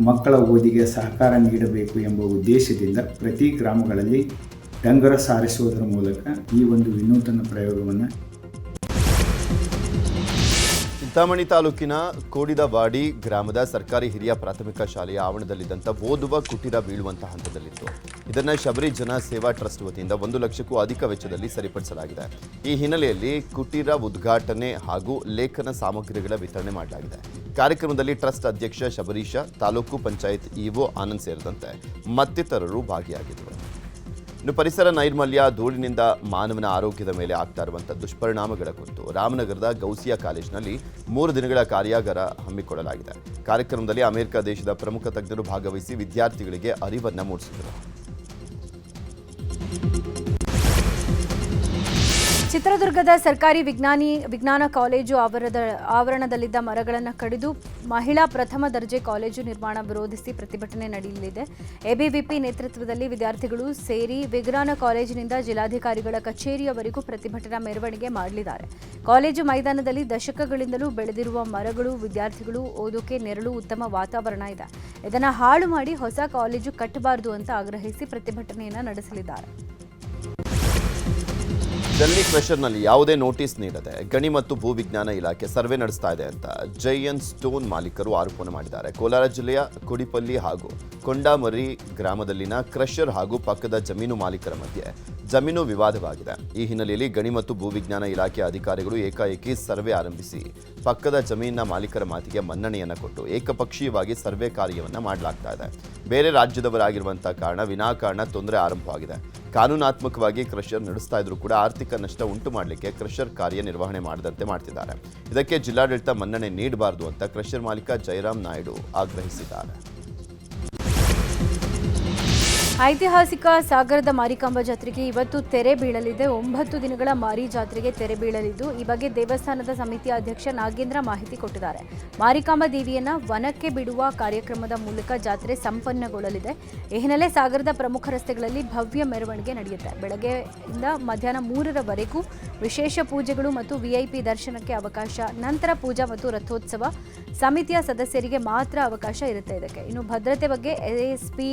Speaker 12: ಮಕ್ಕಳ ಓದಿಗೆ ಸಹಕಾರ ನೀಡಬೇಕು ಎಂಬ ಉದ್ದೇಶದಿಂದ ಪ್ರತಿ ಗ್ರಾಮಗಳಲ್ಲಿ ಡಂಗರ ಸಾರಿಸುವುದರ ಮೂಲಕ ಈ ಒಂದು ವಿನೂತನ ಪ್ರಯೋಗವನ್ನು
Speaker 2: ಚಿಂತಾಮಣಿ ತಾಲೂಕಿನ ಕೋಡಿದವಾಡಿ ಗ್ರಾಮದ ಸರ್ಕಾರಿ ಹಿರಿಯ ಪ್ರಾಥಮಿಕ ಶಾಲೆಯ ಆವರಣದಲ್ಲಿದ್ದಂಥ ಓದುವ ಕುಟೀರ ಬೀಳುವಂತಹ ಹಂತದಲ್ಲಿತ್ತು. ಇದನ್ನು ಶಬರಿ ಜನ ಸೇವಾ ಟ್ರಸ್ಟ್ ವತಿಯಿಂದ 1 ಲಕ್ಷಕ್ಕೂ ಅಧಿಕ ವೆಚ್ಚದಲ್ಲಿ ಸರಿಪಡಿಸಲಾಗಿದೆ. ಈ ಹಿನ್ನೆಲೆಯಲ್ಲಿ ಕುಟೀರ ಉದ್ಘಾಟನೆ ಹಾಗೂ ಲೇಖನ ಸಾಮಗ್ರಿಗಳ ವಿತರಣೆ ಮಾಡಲಾಗಿದೆ. ಕಾರ್ಯಕ್ರಮದಲ್ಲಿ ಟ್ರಸ್ಟ್ ಅಧ್ಯಕ್ಷ ಶಬರೀಶ, ತಾಲೂಕು ಪಂಚಾಯತ್ ಇಒ ಆನಂದ್ ಸೇರಿದಂತೆ ಮತ್ತಿತರರು ಭಾಗಿಯಾಗಿದ್ದರು. ಇನ್ನು ಪರಿಸರ ನೈರ್ಮಲ್ಯ, ಧೂಳಿನಿಂದ ಮಾನವನ ಆರೋಗ್ಯದ ಮೇಲೆ ಆಗ್ತಾ ಇರುವಂಥ ದುಷ್ಪರಿಣಾಮಗಳ ಕುರಿತು ರಾಮನಗರದ ಗೌಸಿಯಾ ಕಾಲೇಜಿನಲ್ಲಿ 3 ದಿನಗಳ ಕಾರ್ಯಾಗಾರ ಹಮ್ಮಿಕೊಳ್ಳಲಾಗಿದೆ. ಕಾರ್ಯಕ್ರಮದಲ್ಲಿ ಅಮೆರಿಕ ದೇಶದ ಪ್ರಮುಖ ತಜ್ಞರು ಭಾಗವಹಿಸಿ ವಿದ್ಯಾರ್ಥಿಗಳಿಗೆ ಅರಿವನ್ನು ಮೂಡಿಸಿದರು.
Speaker 1: ಚಿತ್ರದುರ್ಗದ ಸರ್ಕಾರಿ ವಿಜ್ಞಾನ ಕಾಲೇಜು ಆವರಣದಲ್ಲಿದ್ದ ಮರಗಳನ್ನು ಕಡಿದು ಮಹಿಳಾ ಪ್ರಥಮ ದರ್ಜೆ ಕಾಲೇಜು ನಿರ್ಮಾಣ ವಿರೋಧಿಸಿ ಪ್ರತಿಭಟನೆ ನಡೆಯಲಿದೆ. ಎಬಿವಿಪಿ ನೇತೃತ್ವದಲ್ಲಿ ವಿದ್ಯಾರ್ಥಿಗಳು ಸೇರಿ ವಿಜ್ಞಾನ ಕಾಲೇಜಿನಿಂದ ಜಿಲ್ಲಾಧಿಕಾರಿಗಳ ಕಚೇರಿಯವರೆಗೂ ಪ್ರತಿಭಟನಾ ಮೆರವಣಿಗೆ ಮಾಡಲಿದ್ದಾರೆ. ಕಾಲೇಜು ಮೈದಾನದಲ್ಲಿ ದಶಕಗಳಿಂದಲೂ ಬೆಳೆದಿರುವ ಮರಗಳು, ವಿದ್ಯಾರ್ಥಿಗಳು ಓದೋಕೆ ನೆರಳು, ಉತ್ತಮ ವಾತಾವರಣ ಇದೆ. ಇದನ್ನು ಹಾಳು ಮಾಡಿ ಹೊಸ ಕಾಲೇಜು ಕಟ್ಟಬಾರದು ಅಂತ ಆಗ್ರಹಿಸಿ ಪ್ರತಿಭಟನೆಯನ್ನು ನಡೆಸಲಿದ್ದಾರೆ.
Speaker 2: ಜಲ್ಲಿ ಕ್ರಷರ್ನಲ್ಲಿ ಯಾವುದೇ ನೋಟಿಸ್ ನೀಡದೆ ಗಣಿ ಮತ್ತು ಭೂವಿಜ್ಞಾನ ಇಲಾಖೆ ಸರ್ವೆ ನಡೆಸ್ತಾ ಇದೆ ಅಂತ ಜೈಯನ್ ಸ್ಟೋನ್ ಮಾಲೀಕರು ಆರೋಪ ಮಾಡಿದ್ದಾರೆ. ಕೋಲಾರ ಜಿಲ್ಲೆಯ ಕುಡಿಪಲ್ಲಿ ಹಾಗೂ ಕೊಂಡಾಮರಿ ಗ್ರಾಮದಲ್ಲಿನ ಕ್ರಷರ್ ಹಾಗೂ ಪಕ್ಕದ ಜಮೀನು ಮಾಲೀಕರ ಮಧ್ಯೆ ಜಮೀನು ವಿವಾದವಾಗಿದೆ. ಈ ಹಿನ್ನೆಲೆಯಲ್ಲಿ ಗಣಿ ಮತ್ತು ಭೂವಿಜ್ಞಾನ ಇಲಾಖೆ ಅಧಿಕಾರಿಗಳು ಏಕಾಏಕಿ ಸರ್ವೆ ಆರಂಭಿಸಿ ಪಕ್ಕದ ಜಮೀನಿನ ಮಾಲೀಕರ ಮಾತಿಗೆ ಮನ್ನಣೆಯನ್ನು ಕೊಟ್ಟು ಏಕಪಕ್ಷೀಯವಾಗಿ ಸರ್ವೆ ಕಾರ್ಯವನ್ನು ಮಾಡಲಾಗ್ತಾ ಇದೆ. ಬೇರೆ ರಾಜ್ಯದವರಾಗಿರುವಂಥ ಕಾರಣ ವಿನಾಕಾರಣ ತೊಂದರೆ ಆರಂಭವಾಗಿದೆ. ಕಾನೂನಾತ್ಮಕವಾಗಿ ಕ್ರಷರ್ ನಡೆಸ್ತಾ ಇದ್ರೂ ಕೂಡ ಆರ್ಥಿಕ ನಷ್ಟ ಉಂಟು ಮಾಡಲಿಕ್ಕೆ ಕ್ರಷರ್ ಕಾರ್ಯನಿರ್ವಹಣೆ ಮಾಡದಂತೆ ಮಾಡ್ತಿದ್ದಾರೆ. ಇದಕ್ಕೆ ಜಿಲ್ಲಾಡಳಿತ ಮನ್ನಣೆ ನೀಡಬಾರದು ಅಂತ ಕ್ರಷರ್ ಮಾಲೀಕ ಜಯರಾಮ್ ನಾಯ್ಡು ಆಗ್ರಹಿಸಿದ್ದಾರೆ.
Speaker 1: ಐತಿಹಾಸಿಕ ಸಾಗರದ ಮಾರಿಕಾಂಬಾ ಜಾತ್ರೆಗೆ ಇವತ್ತು ತೆರೆ ಬೀಳಲಿದೆ. 9 ದಿನಗಳ ಮಾರಿ ಜಾತ್ರೆಗೆ ತೆರೆ ಬೀಳಲಿದ್ದು, ಈ ಬಗ್ಗೆ ದೇವಸ್ಥಾನದ ಸಮಿತಿಯ ಅಧ್ಯಕ್ಷ ನಾಗೇಂದ್ರ ಮಾಹಿತಿ ಕೊಟ್ಟಿದ್ದಾರೆ. ಮಾರಿಕಾಂಬಾ ದೇವಿಯನ್ನ ವನಕ್ಕೆ ಬಿಡುವ ಕಾರ್ಯಕ್ರಮದ ಮೂಲಕ ಜಾತ್ರೆ ಸಂಪನ್ನಗೊಳ್ಳಲಿದೆ. ಈ ಹಿನ್ನೆಲೆ ಸಾಗರದ ಪ್ರಮುಖ ರಸ್ತೆಗಳಲ್ಲಿ ಭವ್ಯ ಮೆರವಣಿಗೆ ನಡೆಯುತ್ತೆ. ಬೆಳಗ್ಗೆಯಿಂದ ಮಧ್ಯಾಹ್ನ 3ರವರೆಗೂ ವಿಶೇಷ ಪೂಜೆಗಳು ಮತ್ತು ವಿಐಪಿ ದರ್ಶನಕ್ಕೆ ಅವಕಾಶ. ನಂತರ ಪೂಜಾ ಮತ್ತು ರಥೋತ್ಸವ ಸಮಿತಿಯ ಸದಸ್ಯರಿಗೆ ಮಾತ್ರ ಅವಕಾಶ ಇರುತ್ತೆ. ಇದಕ್ಕೆ ಇನ್ನು ಭದ್ರತೆ ಬಗ್ಗೆ ಎಎಸ್ಪಿ